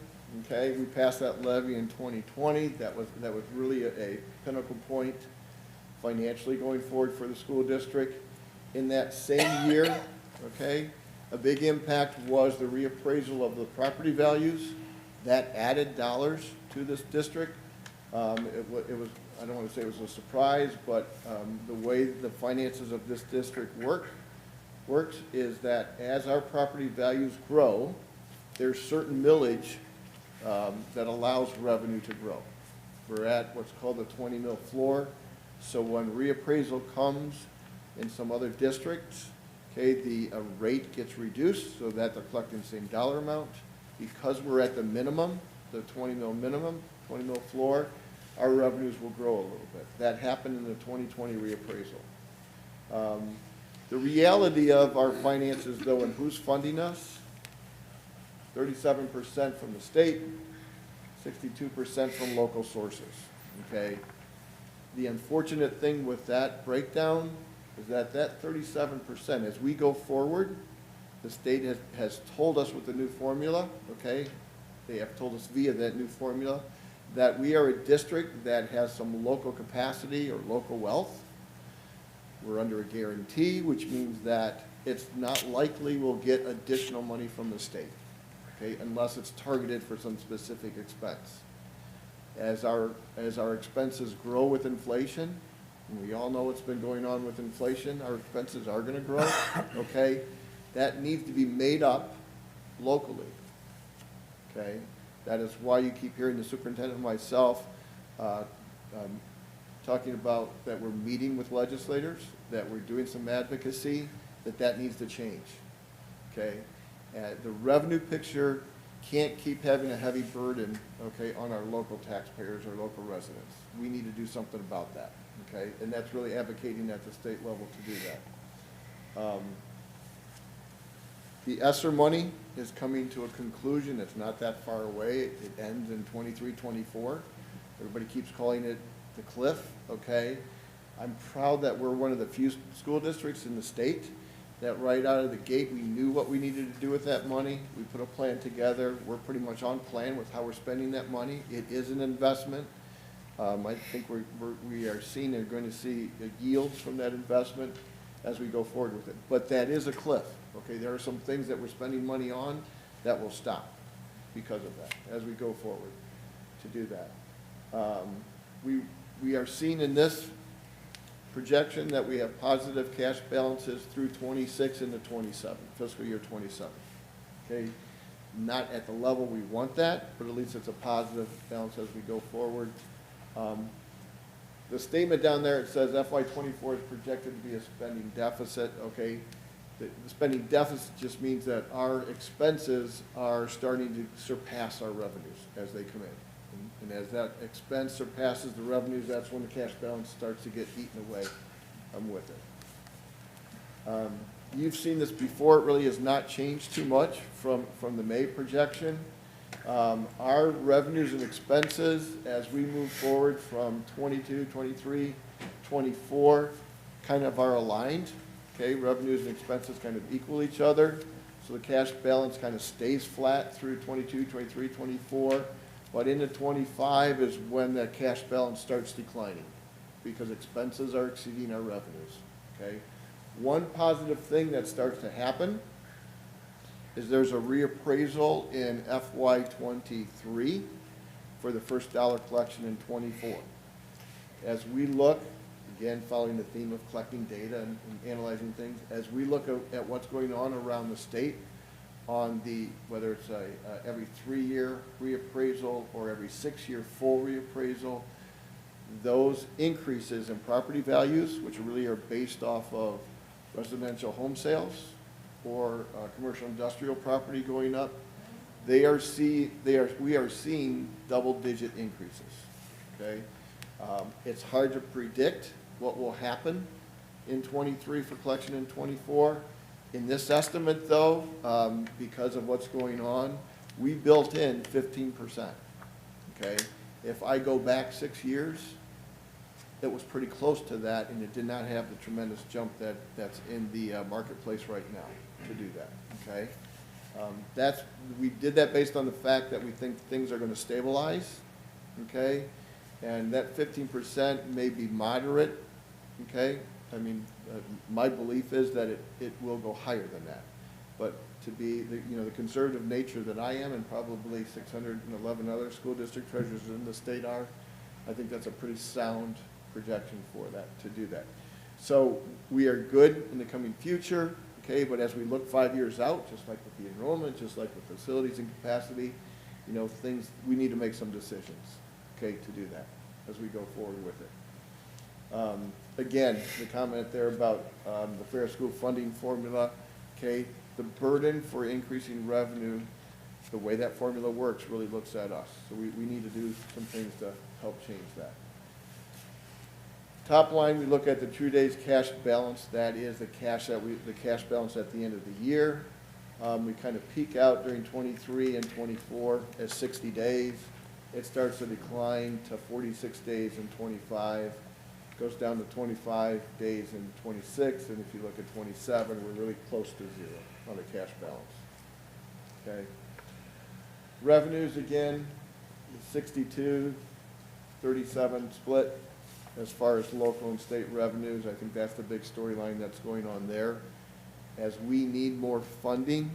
okay? We passed that levy in 2020. That was really a pinnacle point financially going forward for the school district. In that same year, okay, a big impact was the reappraisal of the property values. That added dollars to this district. It was, I don't want to say it was a surprise, but the way the finances of this district works is that as our property values grow, there's certain millage that allows revenue to grow. We're at what's called the 20 mil floor, so when reappraisal comes in some other districts, okay, the rate gets reduced so that they're collecting the same dollar amount. Because we're at the minimum, the 20 mil minimum, 20 mil floor, our revenues will grow a little bit. That happened in the 2020 reappraisal. The reality of our finances, though, and who's funding us, 37% from the state, 62% from local sources, okay? The unfortunate thing with that breakdown is that that 37%, as we go forward, the state has told us with the new formula, okay? They have told us via that new formula that we are a district that has some local capacity or local wealth. We're under a guarantee, which means that it's not likely we'll get additional money from the state, okay, unless it's targeted for some specific expense. As our expenses grow with inflation, and we all know what's been going on with inflation, our expenses are gonna grow, okay? That needs to be made up locally, okay? That is why you keep hearing the superintendent and myself talking about that we're meeting with legislators, that we're doing some advocacy, that needs to change, okay? The revenue picture can't keep having a heavy burden, okay, on our local taxpayers or local residents. We need to do something about that, okay? And that's really advocating at the state level to do that. The ESSER money is coming to a conclusion. It's not that far away. It ends in 23-24. Everybody keeps calling it the cliff, okay? I'm proud that we're one of the few school districts in the state that right out of the gate, we knew what we needed to do with that money. We put a plan together. We're pretty much on plan with how we're spending that money. It is an investment. I think we are seeing and going to see yields from that investment as we go forward with it. But that is a cliff, okay? There are some things that we're spending money on that will stop because of that as we go forward to do that. We are seeing in this projection that we have positive cash balances through 26 into 27, fiscal year 27. Okay, not at the level we want that, but at least it's a positive balance as we go forward. The statement down there, it says FY24 is projected to be a spending deficit. Okay, the spending deficit just means that our expenses are starting to surpass our revenues as they come in. And as that expense surpasses the revenues, that's when the cash balance starts to get eaten away with it. You've seen this before. It really has not changed too much from the May projection. Our revenues and expenses as we move forward from 22, 23, 24 kind of are aligned. Okay, revenues and expenses kind of equal each other. So the cash balance kind of stays flat through 22, 23, 24. But into 25 is when that cash balance starts declining because expenses are exceeding our revenues, okay? One positive thing that starts to happen is there's a reappraisal in FY23 for the first dollar collection in 24. As we look, again, following the theme of collecting data and analyzing things, as we look at what's going on around the state, on the, whether it's every 3-year reappraisal or every 6-year full reappraisal, those increases in property values, which really are based off of residential home sales or commercial industrial property going up, we are seeing double-digit increases, okay? It's hard to predict what will happen in 23 for collection in 24. In this estimate, though, because of what's going on, we built in 15%, okay? If I go back 6 years, it was pretty close to that, and it did not have the tremendous jump that's in the marketplace right now to do that, okay? We did that based on the fact that we think things are going to stabilize, okay? And that 15% may be moderate, okay? I mean, my belief is that it will go higher than that. But to be, the conservative nature that I am, and probably 611 other school district treasurers in the state are, I think that's a pretty sound projection for that, to do that. So we are good in the coming future, okay, but as we look 5 years out, just like with the enrollment, just like with facilities and capacity, you know, things, we need to make some decisions, okay, to do that as we go forward with it. Again, the comment there about the fair school funding formula, okay, the burden for increasing revenue, the way that formula works really looks at us. So we need to do some things to help change that. Top line, we look at the true days cash balance. That is the cash balance at the end of the year. We kind of peak out during 23 and 24 at 60 days. It starts to decline to 46 days in 25, goes down to 25 days in 26, and if you look at 27, we're really close to zero on the cash balance. Okay. Revenues, again, 62, 37 split. As far as local and state revenues, I think that's the big storyline that's going on there. As we need more funding,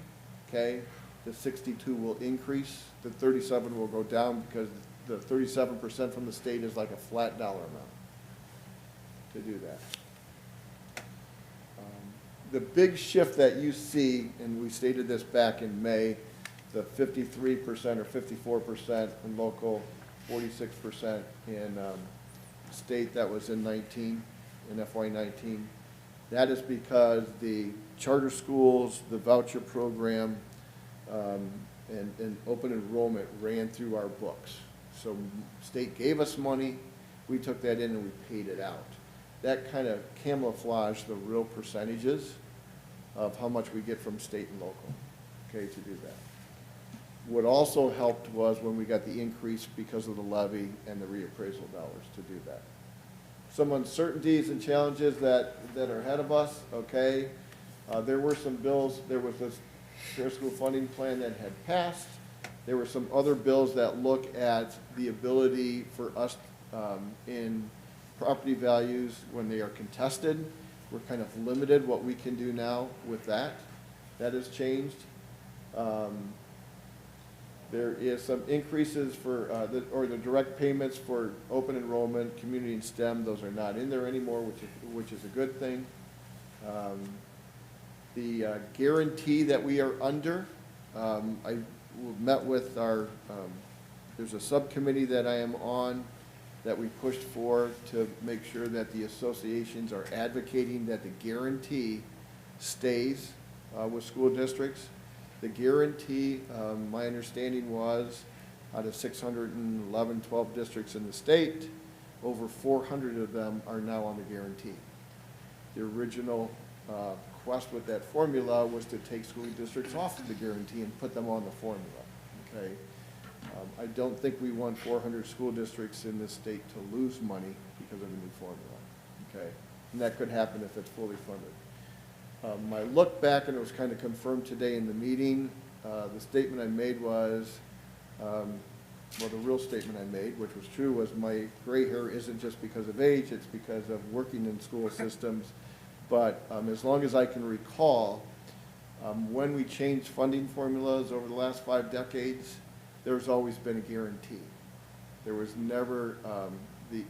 okay, the 62 will increase, the 37 will go down because the 37% from the state is like a flat dollar amount to do that. The big shift that you see, and we stated this back in May, the 53% or 54% in local, 46% in state, that was in 19, in FY 19. That is because the charter schools, the voucher program, and open enrollment ran through our books. So state gave us money, we took that in and we paid it out. That kind of camouflaged the real percentages of how much we get from state and local, okay, to do that. What also helped was when we got the increase because of the levy and the reappraisal dollars to do that. Some uncertainties and challenges that are ahead of us, okay. There were some bills, there was this fair school funding plan that had passed. There were some other bills that look at the ability for us in property values when they are contested. We're kind of limited what we can do now with that. That has changed. There is some increases for, the direct payments for open enrollment, community and STEM. Those are not in there anymore, which is a good thing. The guarantee that we are under, I met with our, there's a subcommittee that I am on that we pushed for to make sure that the associations are advocating that the guarantee stays with school districts. The guarantee, my understanding was, out of 611, 12 districts in the state, over 400 of them are now on the guarantee. The original quest with that formula was to take school districts off of the guarantee and put them on the formula, okay? I don't think we want 400 school districts in this state to lose money because of a new formula, okay? And that could happen if it's fully funded. My look back, and it was kind of confirmed today in the meeting, the statement I made was, well, the real statement I made, which was true, was my gray hair isn't just because of age, it's because of working in school systems. But as long as I can recall, when we changed funding formulas over the last 5 decades, there's always been a guarantee. There was never the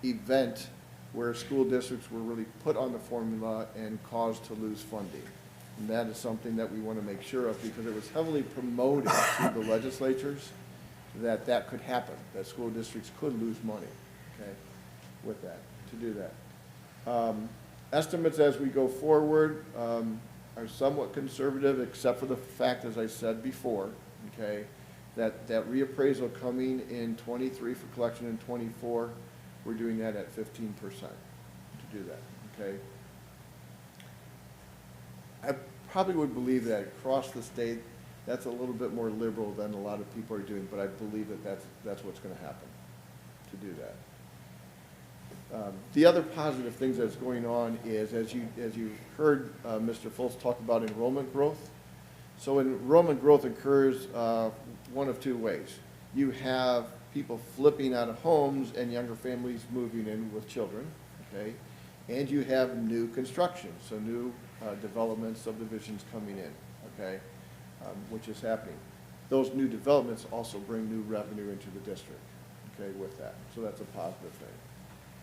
event where school districts were really put on the formula and caused to lose funding. And that is something that we want to make sure of because it was heavily promoted to the legislatures that that could happen, that school districts could lose money, okay, with that, to do that. Estimates as we go forward are somewhat conservative, except for the fact, as I said before, okay, that reappraisal coming in 23 for collection in 24, we're doing that at 15% to do that, okay? I probably would believe that across the state, that's a little bit more liberal than a lot of people are doing, but I believe that that's what's going to happen to do that. The other positive things that's going on is, as you heard Mr. Fultz talk about enrollment growth. So enrollment growth occurs one of 2 ways. You have people flipping out of homes and younger families moving in with children, okay? And you have new construction, so new developments, subdivisions coming in, okay, which is happening. Those new developments also bring new revenue into the district, okay, with that. So that's a positive thing.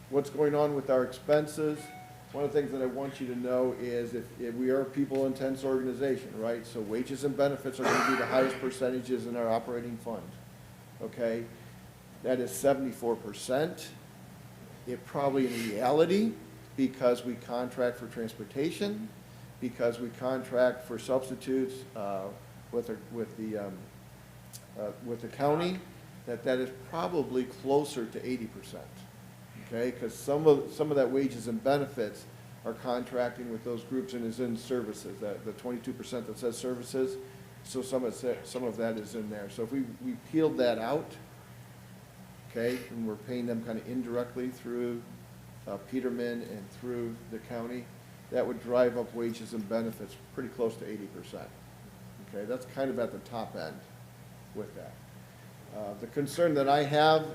What's going on with our expenses? one of the things that I want you to know is if we are a people-intense organization, right? So wages and benefits are gonna be the highest percentages in our operating fund, okay? That is 74%. It probably in reality, because we contract for transportation, because we contract for substitutes with the county, that is probably closer to 80%. Okay, because some of that wages and benefits are contracting with those groups and is in services. That the 22% that says services, so some of that is in there. So if we peeled that out, okay, and we're paying them kind of indirectly through Peterman and through the county, that would drive up wages and benefits pretty close to 80%. Okay, that's kind of at the top end with that. The concern that I have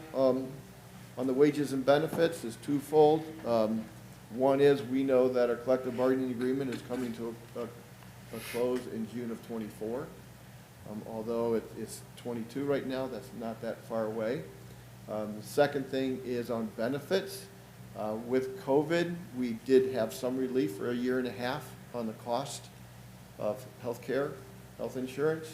on the wages and benefits is twofold. One is we know that our collective bargaining agreement is coming to a close in June of '24. Although it's 22 right now, that's not that far away. The second thing is on benefits. With COVID, we did have some relief for a year and a half on the cost of health care, health insurance.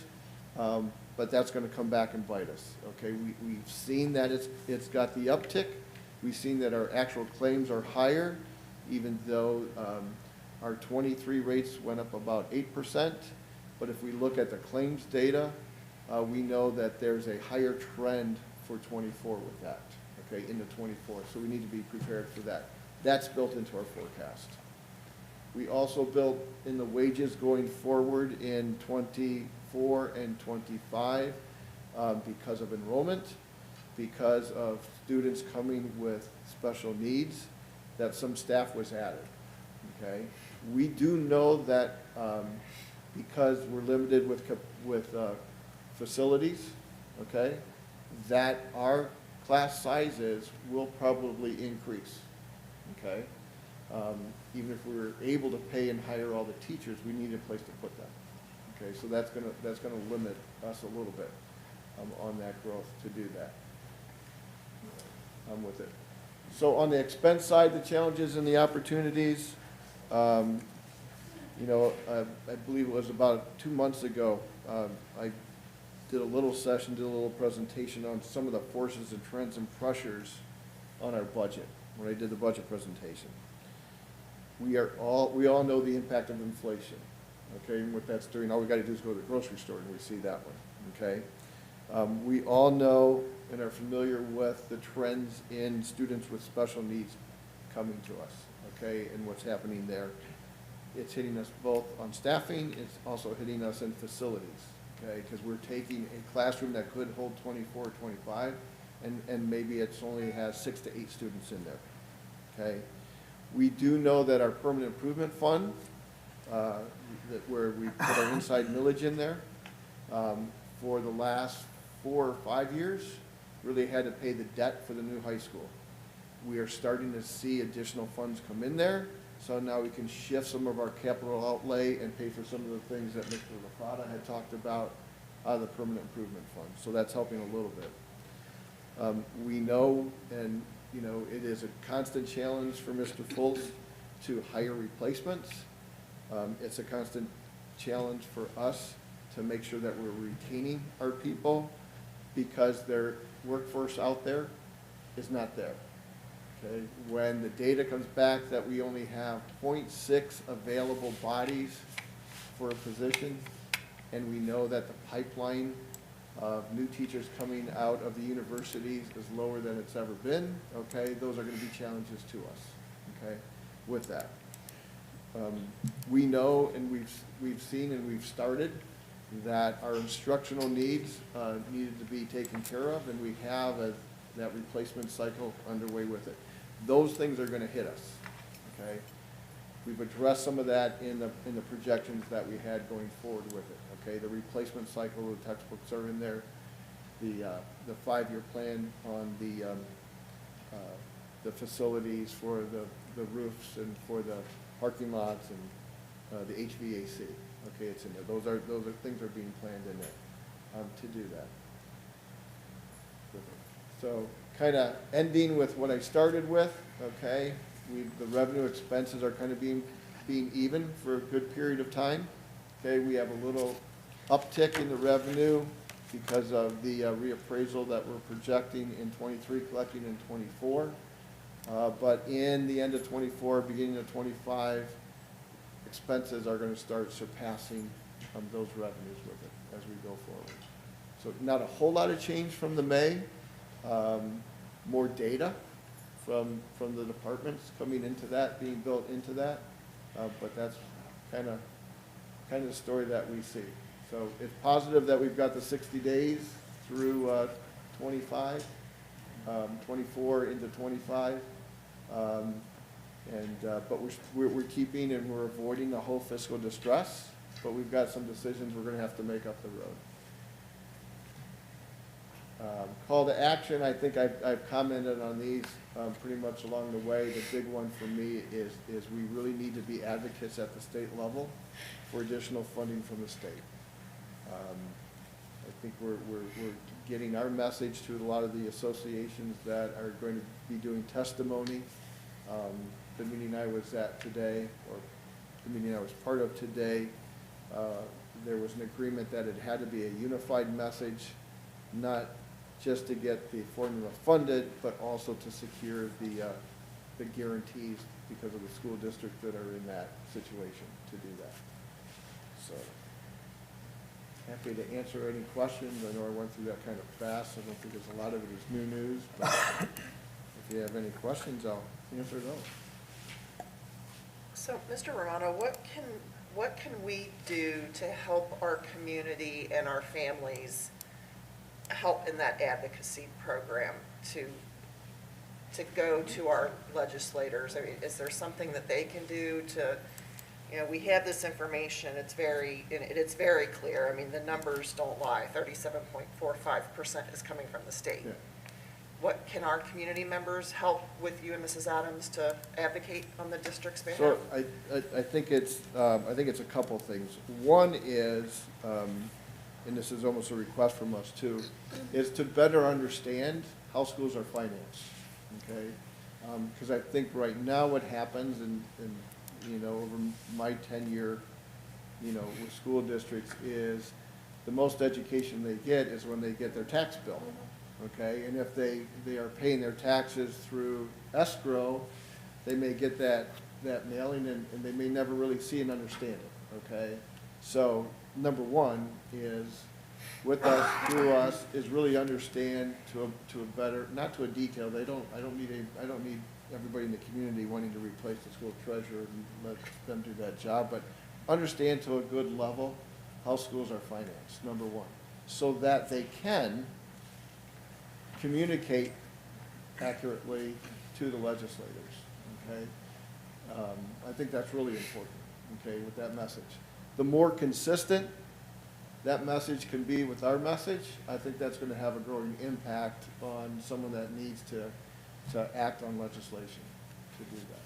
But that's going to come back and bite us, okay? We've seen that it's got the uptick. We've seen that our actual claims are higher, even though our 23 rates went up about 8%. But if we look at the claims data, we know that there's a higher trend for 24 with that, okay, into 24. So we need to be prepared for that. That's built into our forecast. We also built in the wages going forward in 24 and 25 because of enrollment, because of students coming with special needs, that some staff was added, okay? We do know that because we're limited with facilities, okay, that our class sizes will probably increase, okay? Even if we were able to pay and hire all the teachers, we need a place to put them. Okay, so that's gonna limit us a little bit on that growth to do that. With it. So on the expense side, the challenges and the opportunities, you know, I believe it was about 2 months ago, I did a little session, did a little presentation on some of the forces and trends and pressures on our budget when I did the budget presentation. We all know the impact of inflation, okay, and what that's doing. All we gotta do is go to the grocery store and we see that one, okay? We all know and are familiar with the trends in students with special needs coming to us, okay, and what's happening there. It's hitting us both on staffing, it's also hitting us in facilities, okay, because we're taking a classroom that could hold 24, 25, and maybe it's only has 6 to 8 students in there, okay? We do know that our permanent improvement fund, where we put our inside millage in there, for the last 4 or 5 years, really had to pay the debt for the new high school. We are starting to see additional funds come in there, so now we can shift some of our capital outlay and pay for some of the things that Mr. LaFrada had talked about out of the permanent improvement fund. So that's helping a little bit. We know, and you know, it is a constant challenge for Mr. Fultz to hire replacements. It's a constant challenge for us to make sure that we're retaining our people because their workforce out there is not there. Okay? When the data comes back that we only have 0.6 available bodies for a position, and we know that the pipeline of new teachers coming out of the universities is lower than it's ever been, okay, those are going to be challenges to us, okay, with that. We know and we've seen and we've started that our instructional needs needed to be taken care of, and we have that replacement cycle underway with it. Those things are going to hit us, okay? We've addressed some of that in the projections that we had going forward with it, okay? The replacement cycle, the textbooks are in there, the 5-year plan on the facilities for the roofs and for the parking lots and the HVAC, okay, it's in there. Those are things are being planned in there to do that. So kind of ending with what I started with, okay? the revenue expenses are kind of being even for a good period of time. Okay, we have a little uptick in the revenue because of the reappraisal that we're projecting in '23, collecting in '24. But in the end of '24, beginning of '25, expenses are gonna start surpassing those revenues with it as we go forward. So not a whole lot of change from the May, more data from the departments coming into that, being built into that, but that's kind of the story that we see. So it's positive that we've got the 60 days through 25, 24 into 25. But we're keeping and we're avoiding the whole fiscal distress, but we've got some decisions we're going to have to make up the road. Call to action, I think I've commented on these pretty much along the way. The big one for me is we really need to be advocates at the state level for additional funding from the state. I think we're getting our message to a lot of the associations that are going to be doing testimony. The meeting I was at today, or the meeting I was part of today, there was an agreement that it had to be a unified message, not just to get the formula funded, but also to secure the guarantees because of the school districts that are in that situation to do that. So, happy to answer any questions. I know I went through that kind of fast. I don't think there's a lot of it is new news, but if you have any questions, I'll answer those. So, Mr. Romano, what can we do to help our community and our families help in that advocacy program to go to our legislators? I mean, is there something that they can do to, we have this information, it's very clear. I mean, the numbers don't lie. 37.45% is coming from the state. Yeah. What can our community members help with you and Mrs. Adams to advocate on the district's behalf? So I think it's a couple things. One is, and this is almost a request from us too, is to better understand how schools are financed, okay? Because I think right now what happens, and over my tenure, with school districts, is the most education they get is when they get their tax bill, okay? And if they are paying their taxes through escrow, they may get that mailing and they may never really see and understand it, okay? So number one is with us, through us, is really understand to a better, not to a detail. I don't need everybody in the community wanting to replace the school treasurer and let them do that job, but understand to a good level how schools are financed, number one, so that they can communicate accurately to the legislators, okay? I think that's really important, okay, with that message. The more consistent that message can be with our message, I think that's going to have a growing impact on someone that needs to act on legislation to do that.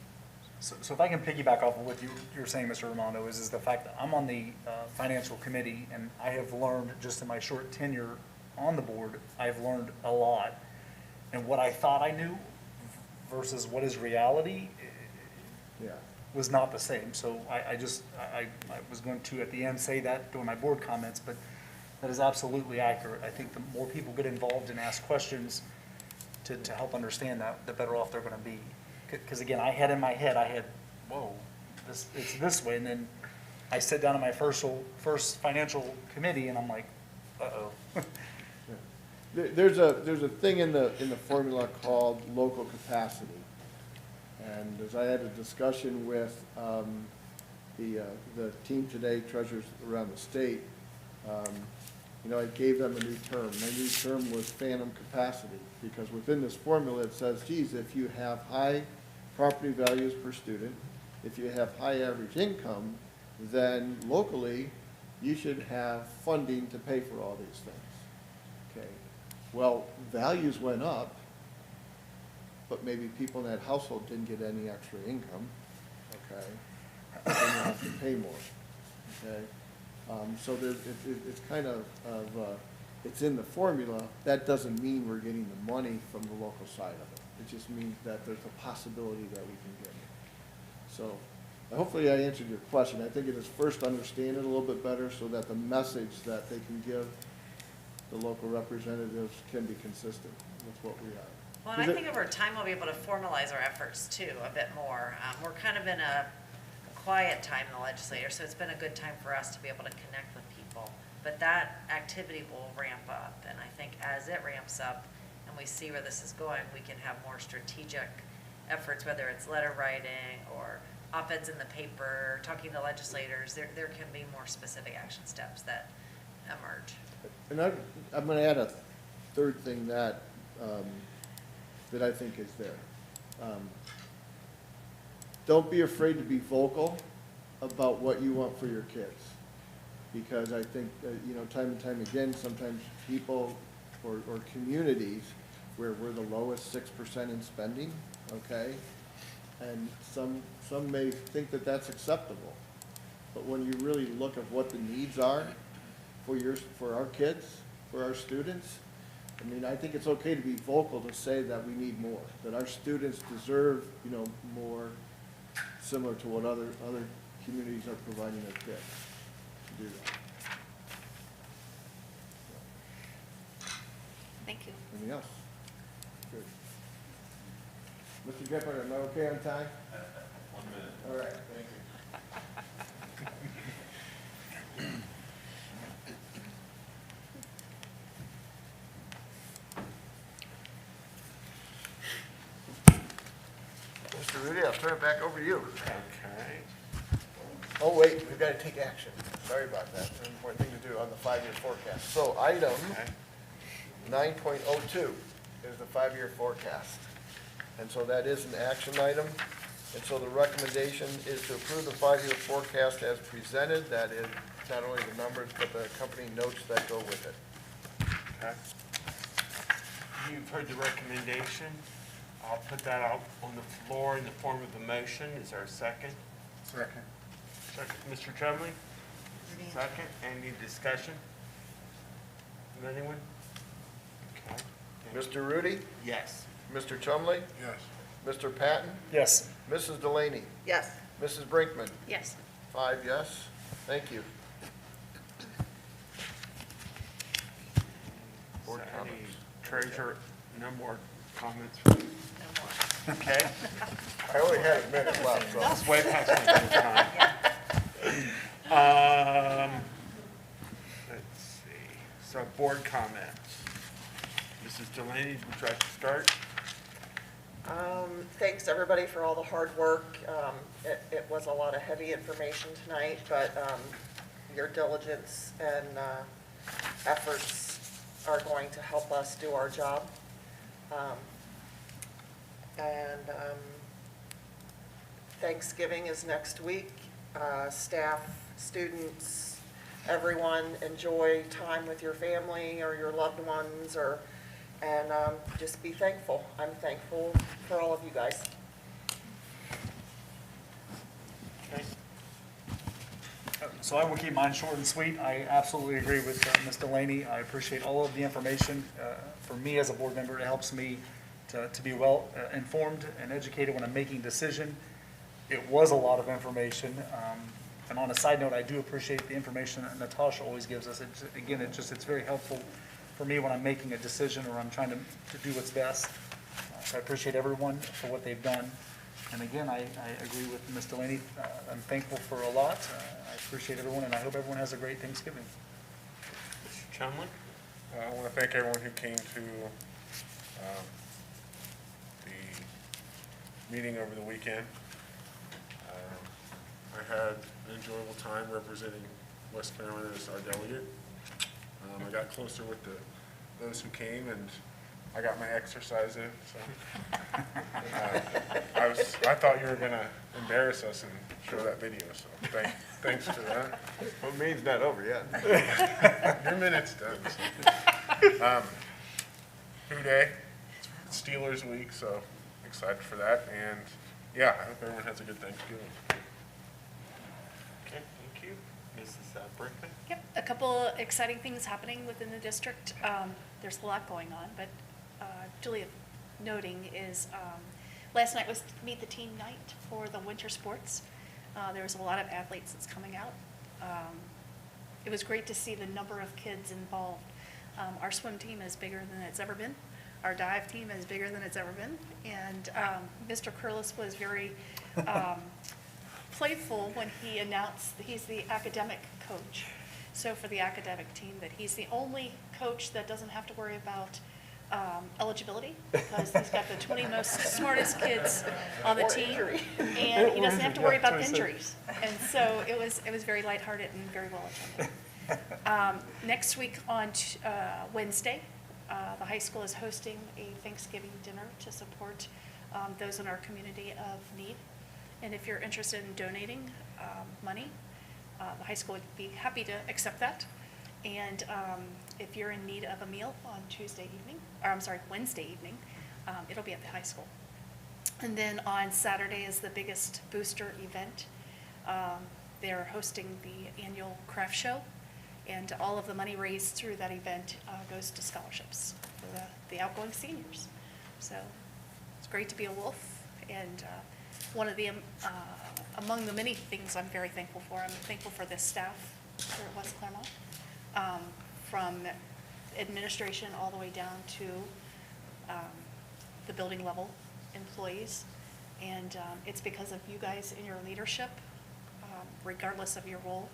So if I can piggyback off of what you're saying, Mr. Romano, is the fact that I'm on the financial committee, and I have learned just in my short tenure on the board, I've learned a lot. And what I thought I knew versus what is reality Yeah. was not the same. So I was going to, at the end, say that during my board comments, but that is absolutely accurate. I think the more people get involved and ask questions to help understand that, the better off they're going to be. Because again, I had, whoa, it's this way. And then I sit down in my first financial committee and I'm like, uh-oh. There's a thing in the formula called local capacity. And as I had a discussion with the team today, treasurers around the state, I gave them a new term. My new term was phantom capacity, because within this formula it says, geez, if you have high property values per student, if you have high average income, then locally you should have funding to pay for all these things. Okay. Well, values went up, but maybe people in that household didn't get any extra income, okay? Then you have to pay more, okay? So it's kind of, it's in the formula. That doesn't mean we're getting the money from the local side of it. It just means that there's a possibility that we can get it. So hopefully I answered your question. I think it is first understand it a little bit better so that the message that they can give the local representatives can be consistent with what we are. Well, and I think over time we'll be able to formalize our efforts too a bit more. We're kind of in a quiet time in the legislature, so it's been a good time for us to be able to connect with people. But that activity will ramp up, and I think as it ramps up and we see where this is going, we can have more strategic efforts, whether it's letter writing or op-eds in the paper, talking to legislators. There can be more specific action steps that emerge. And I'm going to add a third thing that I think is there. Don't be afraid to be vocal about what you want for your kids. Because I think, time and time again, sometimes people or communities where we're the lowest 6% in spending, okay? And some may think that that's acceptable. But when you really look at what the needs are for our kids, for our students, I mean, I think it's okay to be vocal to say that we need more, that our students deserve, more, similar to what other communities are providing their kids to do that. Thank you. Anything else? Good. Mr. Gephardt, am I okay on time? 1 minute. All right, thank you. Mr. Rudy, I'll turn it back over to you. Okay. Oh, wait, we've got to take action. Sorry about that. An important thing to do on the 5-year forecast. So item 9.02 is the 5-year forecast. And so that is an action item. And so the recommendation is to approve the 5-year forecast as presented. That is not only the numbers, but the accompanying notes that go with it. Okay. You've heard the recommendation. I'll put that out on the floor in the form of a motion. Is there a second? Second. Second, Mr. Chumley? Second. Any discussion from anyone? Okay. Mr. Rudy? Yes. Mr. Chumley? Yes. Mr. Patton? Yes. Mrs. Delaney? Yes. Mrs. Brinkman? Yes. 5 yes. Thank you. Board So, comments. Treasurer, no more comments from you? No more. Okay. I only had a minute left, so. It's way past my time. Let's see. So board comments. Mrs. Delaney, would you like to start? Thanks, everybody, for all the hard work. It was a lot of heavy information tonight, but your diligence and efforts are going to help us do our job. Thanksgiving is next week. Staff, students, everyone, enjoy time with your family or your loved ones, and just be thankful. I'm thankful for all of you guys. Okay. So I will keep mine short and sweet. I absolutely agree with Ms. Delaney. I appreciate all of the information. For me as a board member, it helps me to be well informed and educated when I'm making a decision. It was a lot of information. And on a side note, I do appreciate the information that Natasha always gives us. Again, it's very helpful for me when I'm making a decision or I'm trying to do what's best. So I appreciate everyone for what they've done. And again, I agree with Ms. Delaney. I'm thankful for a lot. I appreciate everyone, and I hope everyone has a great Thanksgiving. Mr. Chumley? I want to thank everyone who came to the meeting over the weekend. I had an enjoyable time representing West Clermont as our delegate. I got closer with those who came, and I got my exercise in, so. I thought you were going to embarrass us and show that video, so thanks for that. Well, meeting's not over yet. Your minute's done. So. Who Day, it's Steelers week, so excited for that. And yeah, I hope everyone has a good Thanksgiving. Okay, thank you. Mrs. Brinkman? Yep, a couple exciting things happening within the district. There's a lot going on, but Julia, noting is, last night was Meet the Team night for the winter sports. There was a lot of athletes that's coming out. It was great to see the number of kids involved. Our swim team is bigger than it's ever been. Our dive team is bigger than it's ever been. And Mr. Curlis was very playful when he announced that he's the academic coach. So for the academic team, that he's the only coach that doesn't have to worry about eligibility, because he's got the 20 most smartest kids on the team, and he doesn't have to worry about injuries. And so it was very lighthearted and very well attended. Next week on Wednesday, the high school is hosting a Thanksgiving dinner to support those in our community of need. And if you're interested in donating money, the high school would be happy to accept that. And if you're in need of a meal on Wednesday evening, it'll be at the high school. And then on Saturday is the biggest booster event. They're hosting the annual craft show, and all of the money raised through that event goes to scholarships for the outgoing seniors. So it's great to be a Wolf, and one of the among the many things I'm very thankful for, I'm thankful for this staff here at West Clermont, from administration all the way down to the building level employees. And it's because of you guys and your leadership, regardless of your role,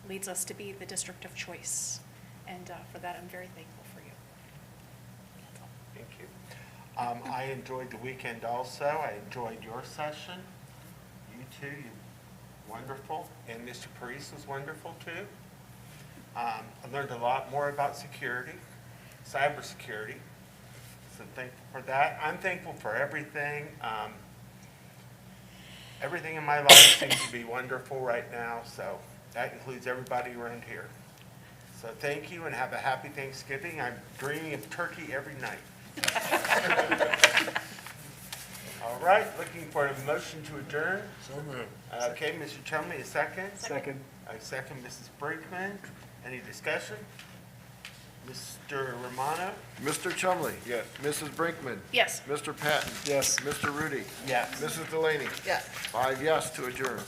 leads us to be the district of choice. And for that, I'm very thankful for you. That's all. Thank you. I enjoyed the weekend also. I enjoyed your session. You too, you're wonderful. And Mr. Parise was wonderful too. I learned a lot more about security, cybersecurity. So thankful for that. I'm thankful for everything. Everything in my life seems to be wonderful right now, so that includes everybody around here. So thank you and have a happy Thanksgiving. I'm dreaming of turkey every night. All right, looking for a motion to adjourn. So moved. Okay, Mr. Chumley, a second? Second. I second Mrs. Brinkman. Any discussion? Mr. Romano? Mr. Chumley? Yes. Mrs. Brinkman? Yes. Mr. Patton? Yes. Mr. Rudy? Yes. Mrs. Delaney? Yes. 5 yes to adjourn.